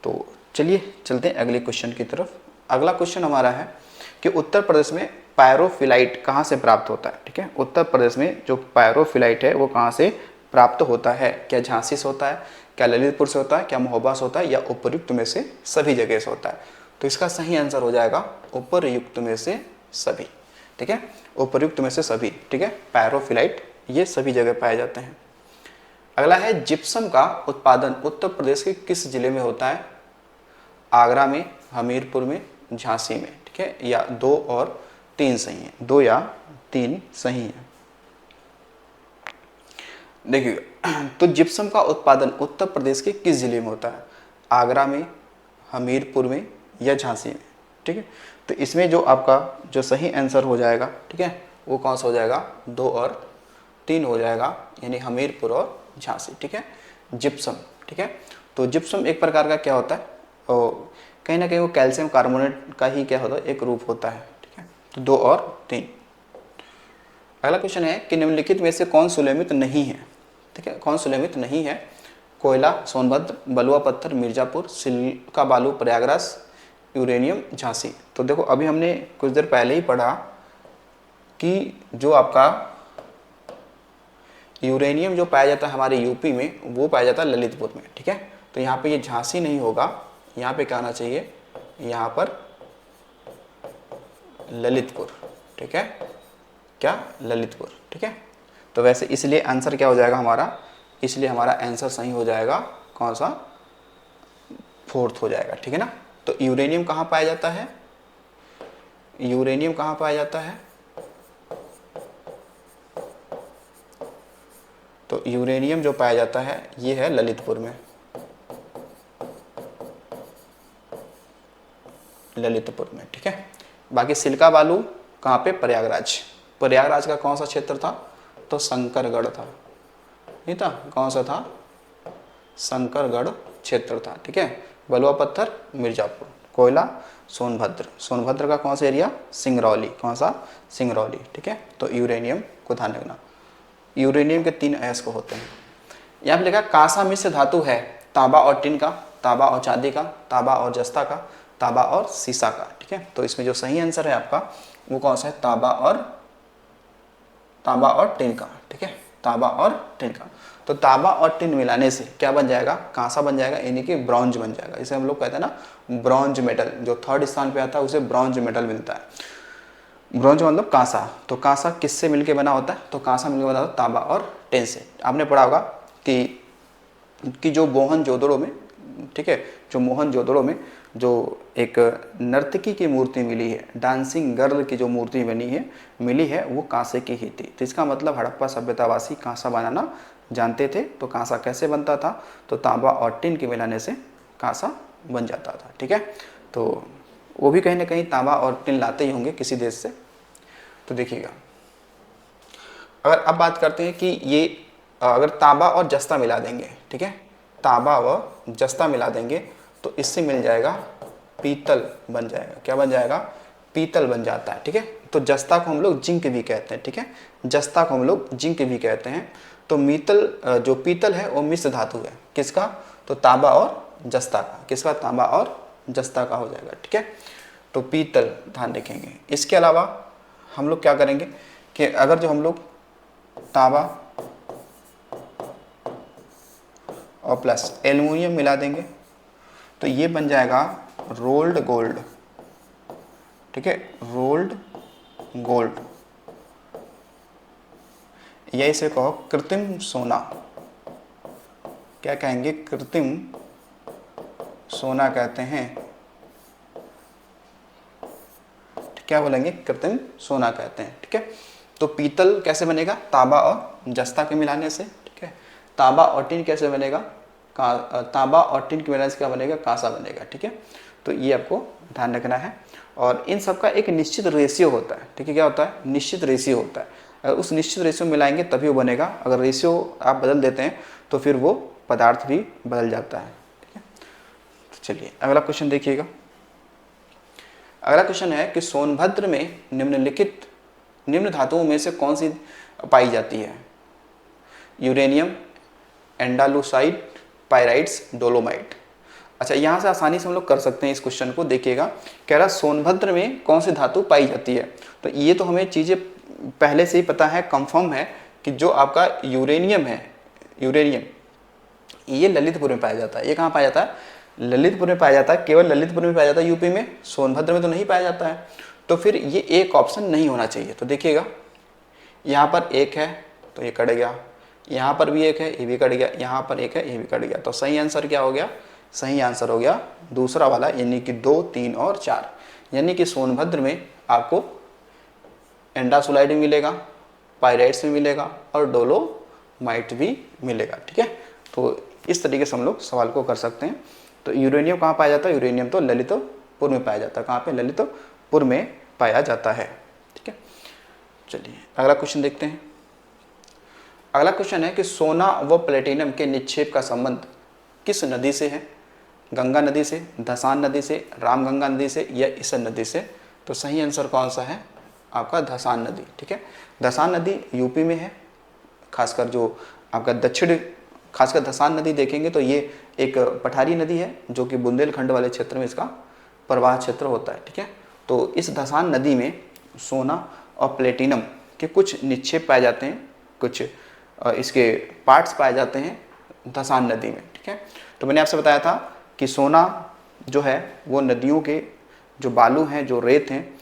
तो चलिए चलते हैं अगले क्वेश्चन की तरफ। अगला क्वेश्चन हमारा है कि उत्तर प्रदेश में पायरोफिलाइट कहाँ से प्राप्त होता है। ठीक है, उत्तर प्रदेश में जो पायरोफिलाइट है वो कहाँ से प्राप्त होता है, क्या झांसी से होता है, क्या ललितपुर से होता है, क्या महोबा से होता है, या उपयुक्त में से सभी जगह से होता है। तो इसका सही आंसर हो जाएगा उपयुक्त में से सभी। ठीक है, उपयुक्त में से सभी। ठीक है, पायरोफिलाइट ये सभी जगह पाए जाते हैं। अगला है जिप्सम का उत्पादन उत्तर प्रदेश के किस जिले में होता है, आगरा में, हमीरपुर में, झांसी में। ठीक है, या 2 और 3 सही है, 2 या 3 सही है। देखिए तो जिप्सम का उत्पादन उत्तर प्रदेश के किस जिले में होता है, आगरा में, हमीरपुर में, या झांसी में। ठीक है, तो इसमें जो आपका जो सही आंसर हो जाएगा, ठीक है, वो कौन सा हो जाएगा, 2 और 3 हो जाएगा, यानी हमीरपुर और झांसी। ठीक है, जिप्सम। ठीक है, तो जिप्सम एक प्रकार का क्या होता है, और कहीं ना कहीं वो कैल्शियम कार्बोनेट का ही क्या होता है, एक रूप होता है। ठीक है, तो 2 और 3। अगला क्वेश्चन है कि निम्नलिखित में से कौन सुलेमित नहीं है। ठीक है, कौन सुलेमित नहीं है, कोयला सोनभद्र, बलुआ पत्थर मिर्जापुर, सिलिका बालू प्रयागराज, यूरेनियम झांसी। तो देखो अभी हमने कुछ देर पहले ही पढ़ा कि जो आपका यूरेनियम जो पाया जाता है हमारे यूपी में, वो पाया जाता है ललितपुर में। ठीक है, तो यहाँ पे ये झांसी नहीं होगा, यहाँ पे क्या आना चाहिए, यहाँ पर ललितपुर। ठीक है, क्या ललितपुर। ठीक है, तो वैसे इसलिए आंसर क्या हो जाएगा हमारा, इसलिए हमारा आंसर सही हो जाएगा कौन सा, 4th हो जाएगा। ठीक है ना, तो यूरेनियम कहाँ पाया जाता है, यूरेनियम कहाँ पाया जाता है, तो यूरेनियम जो पाया जाता है ये है ललितपुर में, ललितपुर में। ठीक है, बाकी सिलिका बालू कहाँ पे, प्रयागराज। प्रयागराज का कौन सा क्षेत्र था, तो शंकरगढ़ था, नहीं था, कौन सा था, शंकरगढ़ क्षेत्र था, ठीक है। बलुआ पत्थर मिर्जापुर, कोयला सोनभद्र, सोनभद्र का कौन सा एरिया, सिंगरौली, कौन सा, सिंगरौली, ठीक है। तो यूरेनियम को ध्यान रखना, यूरेनियम के 3 अयस्क होते हैं। यहाँ पे लिखा कांसा मिश्र धातु है, तांबा और टिन का, तांबा और चांदी का, तांबा और जस्ता का, तांबा और सीसा का, ठीक है। तो इसमें जो सही आंसर है आपका वो कौन सा है, तांबा और टिन का, ठीक है, तांबा और टिन का। तो तांबा और टिन मिलाने से क्या बन जाएगा, कांसा बन जाएगा, यानी कि ब्रॉन्ज बन जाएगा। इसे हम लोग कहते हैं ना ब्रॉन्ज मेटल, जो 3rd स्थान पे आता है उसे ब्रॉन्ज मेटल मिलता है। ब्रॉन्ज मतलब कांसा, तो कांसा किससे मिलके बना होता है, तो कांसा मिलके बना होता है तांबा और टिन से। आपने पढ़ा होगा कि जो मोहनजोदड़ो में, ठीक है, जो मोहनजोदड़ो में जो एक नर्तकी की मूर्ति मिली है, डांसिंग गर्ल की जो मूर्ति मिली है वो कांसे की ही थी। तो इसका मतलब हड़प्पा सभ्यतावासी कांसा बनाना जानते थे। तो कांसा कैसे बनता था, तो तांबा और टिन के मिलाने से कांसा बन जाता था, ठीक है। तो वो भी कहीं ना कहीं तांबा और टिन लाते ही होंगे किसी देश से। तो देखिएगा, अगर अब बात करते हैं कि ये अगर तांबा और जस्ता मिला देंगे, ठीक है, तांबा व जस्ता मिला देंगे तो इससे मिल जाएगा पीतल बन जाएगा। क्या बन जाएगा, पीतल बन जाता है, ठीक है। तो जस्ता को हम लोग जिंक भी कहते हैं, ठीक है, जस्ता को हम लोग जिंक भी कहते हैं। तो जो पीतल है वो मिश्र धातु है, किसका, तो तांबा और जस्ता का, किसका, तांबा और जस्ता का हो जाएगा, ठीक है। तो पीतल ध्यान रखेंगे। इसके अलावा हम लोग क्या करेंगे कि अगर जो हम लोग तांबा और प्लस एल्युमिनियम मिला देंगे तो ये बन जाएगा रोल्ड गोल्ड, ठीक है, रोल्ड गोल्ड, या इसे कहो कृत्रिम सोना। क्या कहेंगे, कृत्रिम सोना कहते हैं, क्या बोलेंगे, कृत्रिम सोना कहते हैं, ठीक है। तो पीतल कैसे बनेगा, तांबा और जस्ता के मिलाने से, ठीक है। तांबा और टिन कैसे बनेगा, तांबा और टिन के मिलाने से क्या बनेगा, कांसा बनेगा, ठीक है। तो ये आपको ध्यान रखना है। और इन सब का एक निश्चित रेशियो होता है, ठीक है, क्या होता है, निश्चित रेशियो होता है। अगर उस निश्चित रेशियो मिलाएंगे तभी वो बनेगा, अगर रेशियो आप बदल देते हैं तो फिर वो पदार्थ भी बदल जाता है, ठीक है। तो चलिए अगला क्वेश्चन देखिएगा। अगला क्वेश्चन है कि सोनभद्र में निम्न धातुओं में से कौन सी पाई जाती है, यूरेनियम, एंडालुसाइड, पाइराइट्स, डोलोमाइट। अच्छा, यहाँ से आसानी से हम लोग कर सकते हैं इस क्वेश्चन को। देखिएगा, कह रहा सोनभद्र में कौन सी धातु पाई जाती है। तो ये तो हमें चीज़ें पहले से ही पता है, कंफर्म है कि जो आपका यूरेनियम है, यूरेनियम ये ललितपुर में पाया जाता है। ये कहाँ पाया जाता है, ललितपुर में पाया जाता है, केवल ललितपुर में पाया जाता है यूपी में, सोनभद्र में तो नहीं पाया जाता है। तो फिर ये एक ऑप्शन नहीं होना चाहिए। तो देखिएगा, यहाँ पर एक है तो ये कट गया, यहाँ पर भी एक है ये भी कट गया, यहाँ पर एक है ये भी कट गया। तो सही आंसर क्या हो गया, सही आंसर हो गया दूसरा वाला, यानी कि 2, 3 और 4। यानी कि सोनभद्र में आपको एंडासुलाइड भी मिलेगा, पाइराइट्स भी मिलेगा और डोलोमाइट भी मिलेगा, ठीक है। तो इस तरीके से हम लोग सवाल को कर सकते हैं। तो यूरेनियम कहाँ पाया जाता है, यूरेनियम तो ललितपुर में पाया जाता है। कहाँ पे, ललितपुर में पाया जाता है, ठीक है। चलिए अगला क्वेश्चन देखते हैं। अगला क्वेश्चन है कि सोना व प्लेटिनम के निक्षेप का संबंध किस नदी से है, गंगा नदी से, धसान नदी से, रामगंगा नदी से या ईसन नदी से। तो सही आंसर कौन सा है आपका, धसान नदी, ठीक है। धसान नदी यूपी में है, खासकर जो आपका खासकर धसान नदी देखेंगे तो ये एक पठारी नदी है जो कि बुंदेलखंड वाले क्षेत्र में इसका प्रवाह क्षेत्र होता है, ठीक है। तो इस धसान नदी में सोना और प्लेटिनम के कुछ निक्षेप पाए जाते हैं, कुछ इसके पार्ट्स पाए जाते हैं धसान नदी में, ठीक है। तो मैंने आपसे बताया था कि सोना जो है वो नदियों के जो बालू हैं, जो रेत हैं,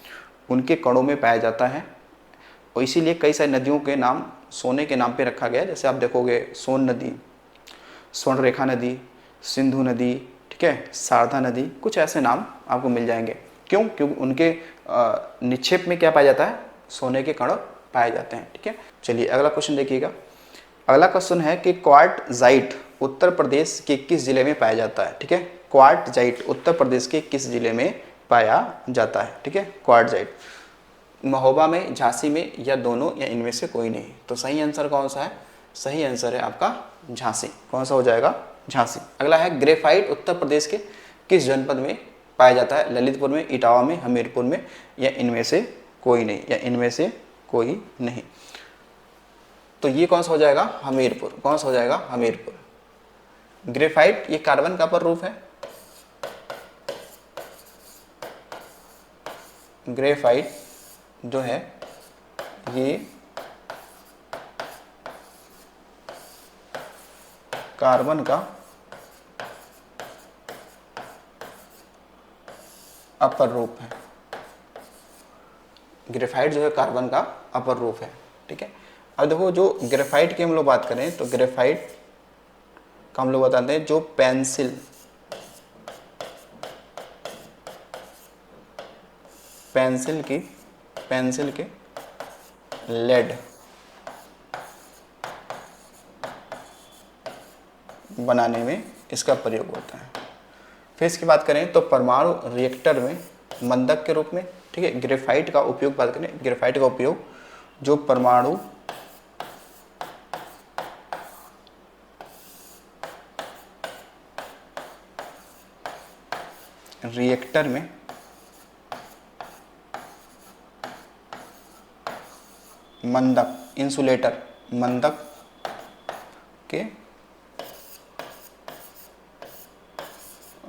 उनके कणों में पाया जाता है और इसीलिए कई सारी नदियों के नाम सोने के नाम पे रखा गया है। जैसे आप देखोगे सोन नदी, स्वर्णरेखा नदी, सिंधु नदी, ठीक है, शारदा नदी, कुछ ऐसे नाम आपको मिल जाएंगे। क्यों, क्योंकि उनके निक्षेप में क्या पाया जाता है, सोने के कण पाए जाते हैं, ठीक है। चलिए अगला क्वेश्चन देखिएगा। अगला क्वेश्चन है कि क्वार्टजाइट उत्तर प्रदेश के किस जिले में पाया जाता है, ठीक है। क्वार्टजाइट उत्तर प्रदेश के किस जिले में पाया जाता है, ठीक है। क्वार्टजाइट महोबा में, झांसी में या दोनों या इनमें से कोई नहीं। तो सही आंसर कौन सा है, सही आंसर है आपका झांसी। कौन सा हो जाएगा, झांसी। अगला है ग्रेफाइट उत्तर प्रदेश के किस जनपद में पाया जाता है? ललितपुर में, इटावा में, हमीरपुर में, या इनमें से कोई नहीं, या इनमें से कोई नहीं। तो ये कौन सा हो जाएगा? हमीरपुर। कौन सा हो जाएगा? हमीरपुर। ग्रेफाइट ये कार्बन का अपर रूप है। ग्रेफाइट जो है ये कार्बन का अपर रूप है। ग्रेफाइट जो है कार्बन का अपर रूप है, ठीक है। अब देखो जो ग्रेफाइट की हम लोग बात करें तो ग्रेफाइट का हम लोग बताते हैं जो पेंसिल के लेड बनाने में इसका प्रयोग होता है। फिर इसकी बात करें तो परमाणु रिएक्टर में मंदक के रूप में, ठीक है। ग्रेफाइट का उपयोग बात करें, ग्रेफाइट का उपयोग जो परमाणु रिएक्टर में मंदक, इंसुलेटर, मंदक के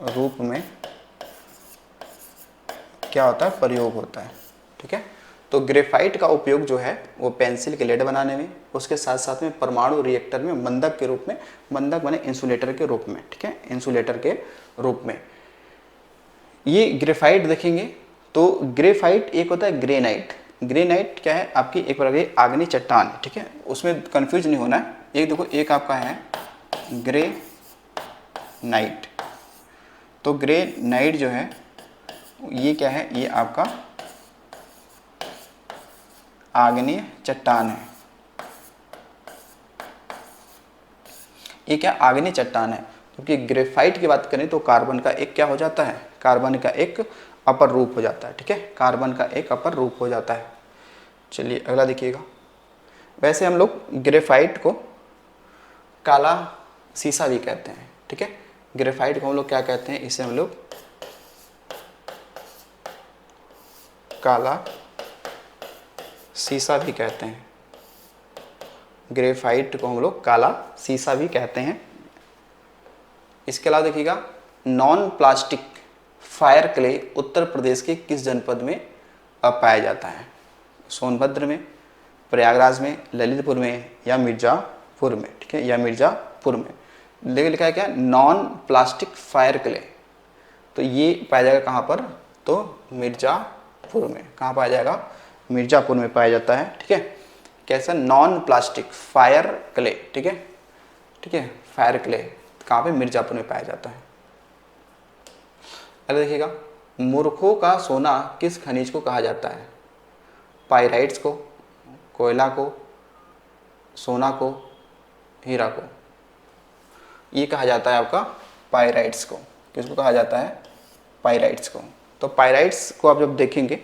रूप में क्या होता है? प्रयोग होता है, ठीक है। तो ग्रेफाइट का उपयोग जो है वो पेंसिल के लेड बनाने में, उसके साथ साथ में परमाणु रिएक्टर में मंदक के रूप में, मंदक माने इंसुलेटर के रूप में, ठीक है, इंसुलेटर के रूप में। ये ग्रेफाइट देखेंगे तो ग्रेफाइट एक होता है ग्रेनाइट। ग्रेनाइट क्या है? आपकी एक प्रकार की आग्नेय चट्टान, ठीक है, उसमें कंफ्यूज नहीं होना है। एक देखो, एक आपका है ग्रेनाइट। तो ग्रेनाइट जो है ये क्या है? ये आपका आग्नेय चट्टान है। ये क्या? आग्नेय चट्टान है। क्योंकि ग्रेफाइट की बात करें तो कार्बन का एक क्या हो जाता है? कार्बन का एक अपर रूप हो जाता है, ठीक है, कार्बन का एक अपर रूप हो जाता है। चलिए अगला देखिएगा। वैसे हम लोग ग्रेफाइट को काला शीशा भी कहते हैं, ठीक है। ग्रेफाइट को हम लोग क्या कहते हैं? इसे हम लोग काला शीशा भी कहते हैं। ग्रेफाइट को हम लोग काला शीशा भी कहते हैं। इसके अलावा देखिएगा, non plastic fire clay Uttar Pradesh के किस जनपद में पाया जाता है? सोनभद्र में, प्रयागराज में, ललितपुर में, या मिर्ज़ापुर में, ठीक है, या मिर्ज़ापुर में। लेकिन लिखा है क्या? Non plastic fire clay. तो ये पाया जाएगा कहाँ पर? तो मिर्ज़ापुर में। कहाँ पाया जाएगा? मिर्ज़ापुर में पाया जाता है, ठीक है। कैसा? नॉन प्लास्टिक फायर क्ले, ठीक है, ठीक है, फायर क्ले कहाँ पे? मिर्ज़ापुर में पाया जाता है। अरे देखिएगा, मूर्खों का सोना किस खनिज को कहा जाता है? पाइराइट्स को, कोयला को, सोना को, हीरा को। ये कहा जाता है आपका पाइराइट्स को। किसको कहा जाता है? पाइराइट्स को। तो पाइराइट्स को आप जब देखेंगे,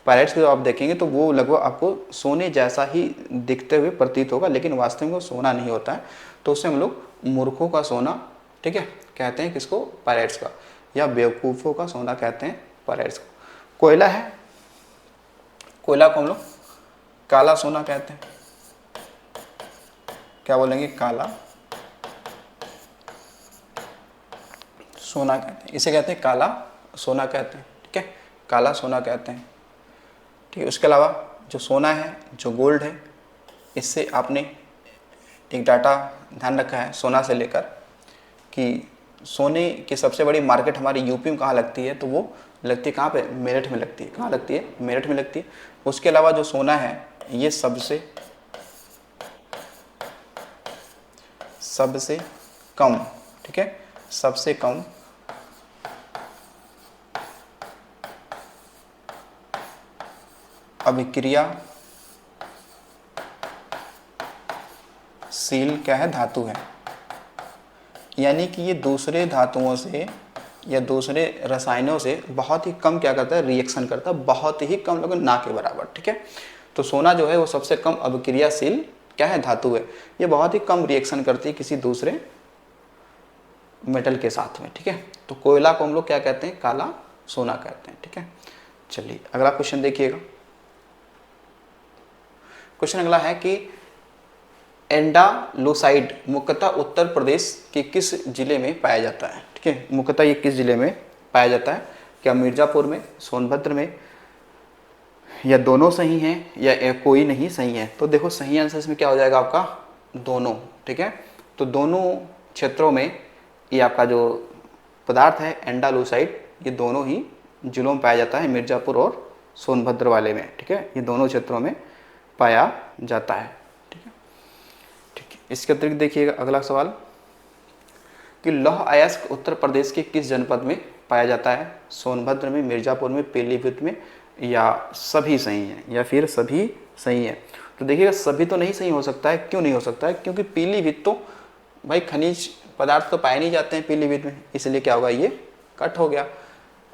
पाइराइट्स को जब आप देखेंगे तो वो लगभग आपको सोने जैसा ही दिखते हुए प्रतीत होगा, लेकिन वास्तव में वो सोना नहीं होता है। तो उससे हम लोग मूर्खों का सोना, ठीक है, कहते हैं किसको? पाइराइट्स का। या बेवकूफ़ों का सोना कहते हैं पाइराइट्स को। कोयला है, कोयला को हम लोग काला सोना कहते हैं। क्या बोलेंगे? काला सोना कहते हैं। इसे कहते हैं काला सोना कहते हैं, ठीक है, काला सोना कहते हैं, ठीक है। उसके अलावा जो सोना है, जो गोल्ड है, इससे आपने एक डाटा ध्यान रखा है सोना से लेकर कि सोने की सबसे बड़ी मार्केट हमारी यूपी में कहाँ लगती है? तो वो लगती है कहाँ पे? मेरठ में लगती है। कहाँ लगती है? मेरठ में लगती है। उसके अलावा जो सोना है ये सबसे कम, ठीक है, सबसे कम अभिक्रियाशील क्या है? धातु है। यानी कि ये दूसरे धातुओं से या दूसरे रसायनों से बहुत ही कम क्या करता है? रिएक्शन करता है, बहुत ही कम, लेकिन ना के बराबर, ठीक है। तो सोना जो है वो सबसे कम अभिक्रियाशील क्या है? धातु है। ये बहुत ही कम रिएक्शन करती है किसी दूसरे मेटल के साथ में, ठीक है। तो कोयला को हम लोग क्या कहते हैं, काला सोना कहते हैं, ठीक है। चलिए अगला क्वेश्चन देखिएगा। क्वेश्चन अगला है कि एंडालुसाइड मुख्यतः उत्तर प्रदेश के किस जिले में पाया जाता है, ठीक है। मुख्यतः ये किस जिले में पाया जाता है, क्या मिर्जापुर में, सोनभद्र में, या दोनों सही हैं, या कोई नहीं सही है। तो देखो सही आंसर इसमें क्या हो जाएगा आपका, दोनों, ठीक है। तो दोनों क्षेत्रों में ये आपका जो पदार्थ है एंडालुसाइड, ये दोनों ही जिलों में पाया जाता है, मिर्ज़ापुर और सोनभद्र वाले में, ठीक है। ये दोनों क्षेत्रों में पाया जाता है, ठीक है। ठीक है, इसके अतिरिक्त देखिएगा अगला सवाल कि लौह अयस्क उत्तर प्रदेश के किस जनपद में पाया जाता है, सोनभद्र में, मिर्ज़ापुर में, पीलीभीत में, या सभी सही हैं, या फिर सभी सही है। तो देखिएगा सभी तो नहीं सही हो सकता है, क्यों नहीं हो सकता है, क्योंकि पीलीभीत तो भाई खनिज पदार्थ तो पाए नहीं जाते हैं पीलीभीत में, इसलिए क्या होगा, ये कट हो गया।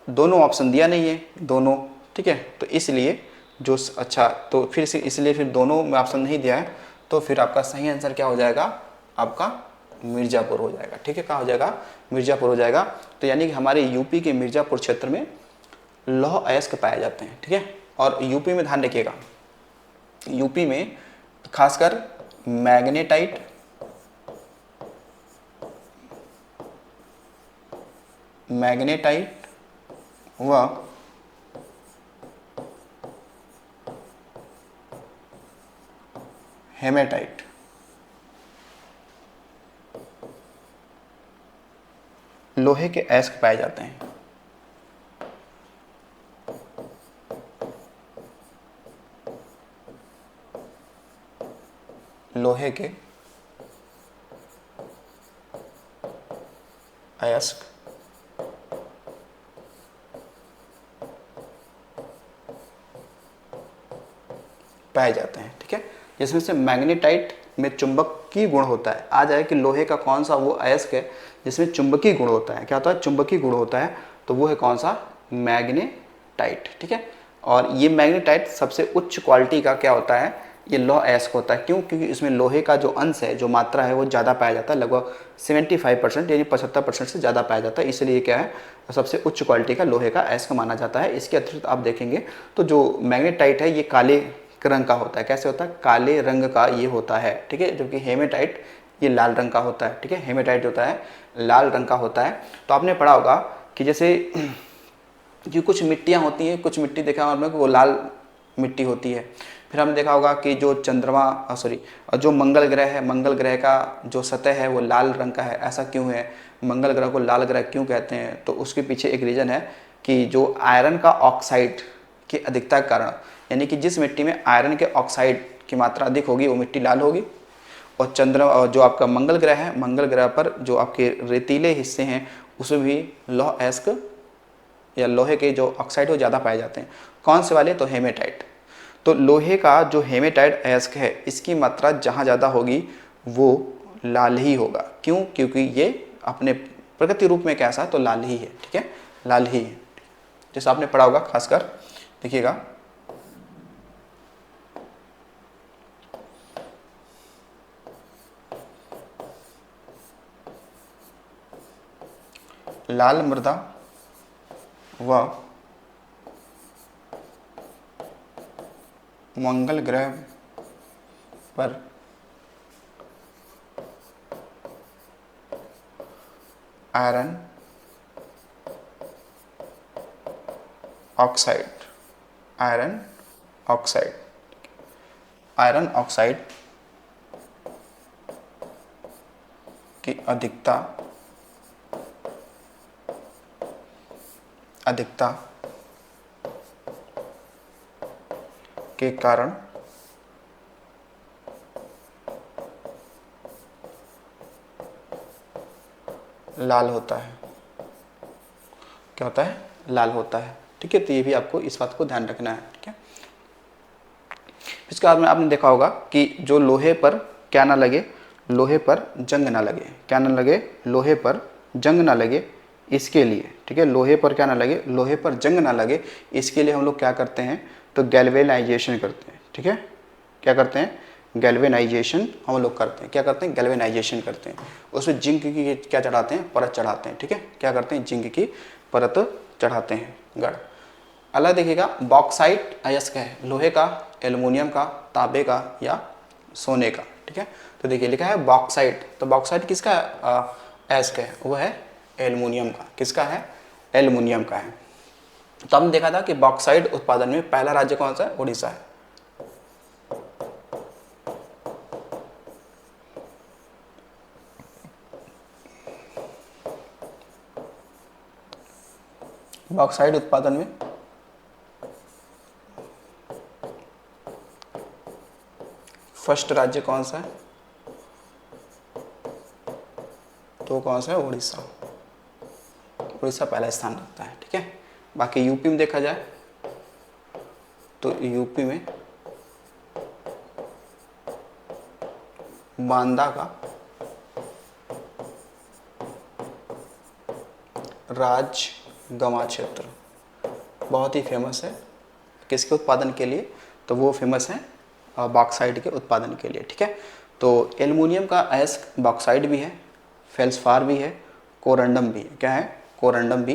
दोनों ऑप्शन दिया नहीं है, दोनों, ठीक है। तो इसलिए जो अच्छा, तो फिर से इसलिए फिर दोनों में ऑप्शन नहीं दिया है, तो फिर आपका सही आंसर क्या हो जाएगा, आपका मिर्ज़ापुर हो जाएगा, ठीक है। कहाँ हो जाएगा, मिर्ज़ापुर हो जाएगा। तो यानी कि हमारे यूपी के मिर्ज़ापुर क्षेत्र में लौह अयस्क पाए जाते हैं, ठीक है। और यूपी में ध्यान रखिएगा, यूपी में खासकर मैग्नेटाइट, व हेमेटाइट, लोहे के अयस्क पाए जाते हैं। लोहे के अयस्क पाए जाते हैं, ठीक है। जिसमें से मैग्नेटाइट में चुंबकीय गुण होता है। आ जाए कि लोहे का कौन सा वो अयस्क है जिसमें चुंबकीय गुण होता है, क्या होता है, चुंबकीय गुण होता है, तो वो है कौन सा, मैग्नेटाइट, ठीक है। और ये मैग्नेटाइट सबसे उच्च क्वालिटी का क्या होता है, ये लौह अयस्क होता है। क्यों, क्योंकि इसमें लोहे का जो अंश है, जो मात्रा है, वो ज़्यादा पाया जाता है, लगभग 75% यानी 75% से ज़्यादा पाया जाता है, इसलिए क्या है, सबसे उच्च क्वालिटी का लोहे का अयस्क माना जाता है। इसके अतिरिक्त आप देखेंगे तो जो मैग्नेटाइट है ये काले रंग का होता है। कैसे होता है, काले रंग का ये होता है, ठीक है। जबकि हेमेटाइट ये लाल रंग का होता है, ठीक है। हेमेटाइट होता है लाल रंग का होता है। तो आपने पढ़ा होगा कि जैसे जो कुछ मिट्टियाँ होती हैं, कुछ मिट्टी देखा होगा कि वो लाल मिट्टी होती है। फिर हमने देखा होगा कि जो चंद्रमा जो मंगल ग्रह है, मंगल ग्रह का जो सतह है वो लाल रंग का है। ऐसा क्यों है, मंगल ग्रह को लाल ग्रह क्यों कहते हैं, तो उसके पीछे एक रीज़न है कि जो आयरन का ऑक्साइड की अधिकता के कारण, यानी कि जिस मिट्टी में आयरन के ऑक्साइड की मात्रा अधिक होगी वो मिट्टी लाल होगी। और जो आपका मंगल ग्रह है, मंगल ग्रह पर जो आपके रेतीले हिस्से हैं उसमें भी लौह अयस्क या लोहे के जो ऑक्साइड वो ज़्यादा पाए जाते हैं। कौन से वाले, तो हेमेटाइट। तो लोहे का जो हेमेटाइट अयस्क है इसकी मात्रा जहाँ ज़्यादा होगी वो लाल ही होगा। क्यों, क्योंकि ये अपने प्रकृति रूप में कैसा है, तो लाल ही है, ठीक है, लाल ही है। जैसे आपने पढ़ा होगा, खासकर देखिएगा लाल मृदा व मंगल ग्रह पर आयरन ऑक्साइड, आयरन ऑक्साइड की अधिकता के कारण लाल होता है। क्या होता है, लाल होता है, ठीक है। तो ये भी आपको इस बात को ध्यान रखना है, ठीक है। इसके बाद में आपने देखा होगा कि जो लोहे पर क्या ना लगे, लोहे पर जंग ना लगे, क्या ना लगे, लोहे पर जंग ना लगे, इसके लिए, ठीक है, लोहे पर क्या ना लगे, लोहे पर जंग ना लगे, इसके लिए हम लोग क्या करते हैं, तो गैल्वेनाइजेशन करते हैं, ठीक है। क्या करते हैं, गैल्वेनाइजेशन हम लोग करते हैं। क्या करते हैं? गैल्वेनाइजेशन करते हैं। उसमें जिंक की क्या चढ़ाते हैं? परत चढ़ाते हैं। ठीक है, क्या करते हैं? जिंक की परत चढ़ाते हैं गढ़। अगला देखिएगा, बॉक्साइट अयस्क है, लोहे का, एल्युमिनियम का, तांबे का या सोने का। ठीक है, तो देखिए लिखा है बॉक्साइट, तो बॉक्साइट किसका अयस्क है? वो है एल्युमिनियम का। किसका है? एल्युमिनियम का है। तो हमने देखा था कि बॉक्साइट उत्पादन में पहला राज्य कौन सा है? उड़ीसा है। बॉक्साइट उत्पादन में फर्स्ट राज्य कौन सा है? तो कौन सा है? उड़ीसा। उड़ीसा पहला स्थान रखता है। ठीक है, बाकी यूपी में देखा जाए तो यूपी में बांदा का राजगमा क्षेत्र बहुत ही फेमस है। किसके उत्पादन के लिए? तो वो फेमस है बॉक्साइट के उत्पादन के लिए। ठीक है, तो एल्युमिनियम का अयस्क बॉक्साइट भी है, फेल्सफार भी है, कोरंडम भी है। क्या है? कोरंडम भी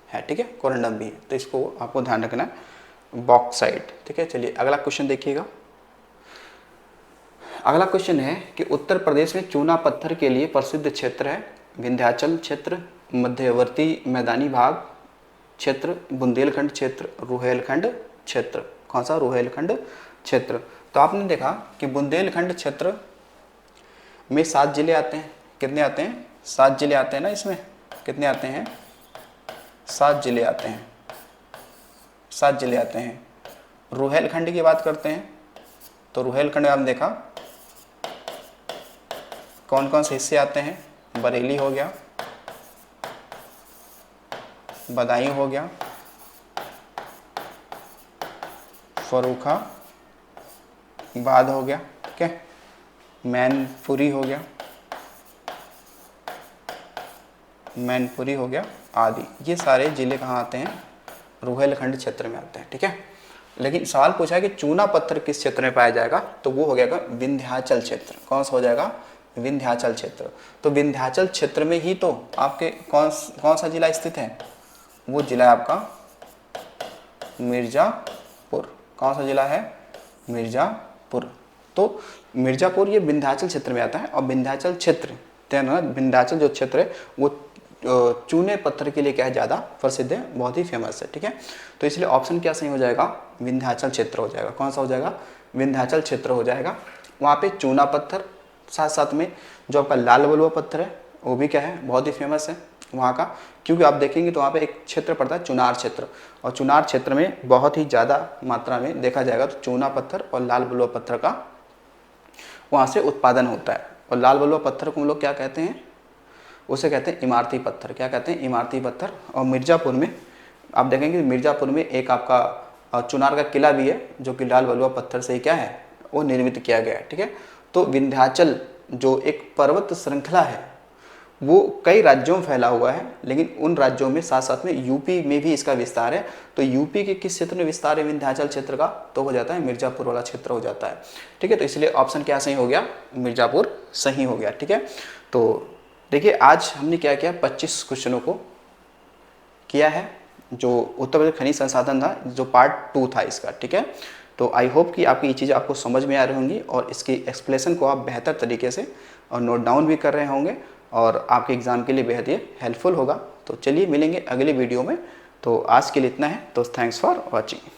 है। ठीक है, कोरंडम भी है, तो इसको आपको ध्यान रखना है, बॉक्साइट। ठीक है, चलिए अगला क्वेश्चन देखिएगा। अगला क्वेश्चन है कि उत्तर प्रदेश में चूना पत्थर के लिए प्रसिद्ध क्षेत्र है विंध्याचल क्षेत्र, मध्यवर्ती मैदानी भाग क्षेत्र, बुंदेलखंड क्षेत्र, रुहेलखंड क्षेत्र। कौन सा? रुहेलखंड क्षेत्र। तो आपने देखा कि बुंदेलखंड क्षेत्र में 7 जिले आते हैं। कितने आते हैं? 7 जिले आते हैं ना इसमें। कितने आते हैं? 7 जिले आते हैं। 7 जिले आते हैं। रुहेलखंड की बात करते हैं तो रुहेलखंड में आपने देखा कौन कौन से हिस्से आते हैं? बरेली हो गया, बदायूं हो गया, फर्रुखाबाद हो गया, ठीक है, मैनपुरी हो गया, मैनपुरी हो गया आदि। ये सारे जिले कहाँ आते हैं? रुहेलखंड क्षेत्र में आते हैं। ठीक है, लेकिन सवाल पूछा है कि चूना पत्थर किस क्षेत्र में पाया जाएगा? तो वो हो जाएगा विंध्याचल क्षेत्र। कौन सा हो जाएगा? विंध्याचल क्षेत्र। तो विंध्याचल क्षेत्र में ही तो आपके कौन सा जिला स्थित है? वो जिला है आपका मिर्जापुर। कौन सा जिला है? मिर्जापुर। तो मिर्जापुर ये विंध्याचल क्षेत्र में आता है। और विंध्याचल क्षेत्र विंध्याचल जो क्षेत्र है वो चूने पत्थर के लिए क्या है? ज़्यादा प्रसिद्ध है, बहुत ही फेमस है। ठीक है, तो इसलिए ऑप्शन क्या सही हो जाएगा? विंध्याचल क्षेत्र हो जाएगा। कौन सा हो जाएगा? विंध्याचल क्षेत्र हो जाएगा। वहाँ पे चूना पत्थर, साथ साथ में जो आपका लाल बलुआ पत्थर है वो भी क्या है? बहुत ही फेमस है वहाँ का। क्योंकि आप देखेंगे तो वहाँ पे एक क्षेत्र पड़ता है चुनार क्षेत्र, और चुनार क्षेत्र में बहुत ही ज़्यादा मात्रा में देखा जाएगा तो चूना पत्थर और लाल बलुआ पत्थर का वहाँ से उत्पादन होता है। और लाल बलुआ पत्थर को हम लोग क्या कहते हैं? उसे कहते हैं इमारती पत्थर। क्या कहते हैं? इमारती पत्थर। और मिर्ज़ापुर में आप देखेंगे मिर्ज़ापुर में एक आपका चुनार का किला भी है जो कि लाल बलुआ पत्थर से ही क्या है? वो निर्मित किया गया है। ठीक है, तो विंध्याचल जो एक पर्वत श्रृंखला है वो कई राज्यों में फैला हुआ है, लेकिन उन राज्यों में साथ साथ में यूपी में भी इसका विस्तार है। तो यूपी के किस क्षेत्र में विस्तार है विंध्याचल क्षेत्र का? तो हो जाता है मिर्ज़ापुर वाला क्षेत्र हो जाता है। ठीक है, तो इसलिए ऑप्शन क्या सही हो गया? मिर्ज़ापुर सही हो गया। ठीक है, तो देखिए आज हमने क्या किया? 25 क्वेश्चनों को किया है, जो उत्तर प्रदेश खनिज संसाधन था, जो पार्ट 2 था इसका। ठीक है, तो आई होप कि आपकी ये चीज़ें आपको समझ में आ रही होंगी और इसकी एक्सप्लेनेशन को आप बेहतर तरीके से और नोट डाउन भी कर रहे होंगे और आपके एग्ज़ाम के लिए बेहद ही हेल्पफुल होगा। तो चलिए मिलेंगे अगले वीडियो में। तो आज के लिए इतना है। तो थैंक्स फॉर वॉचिंग।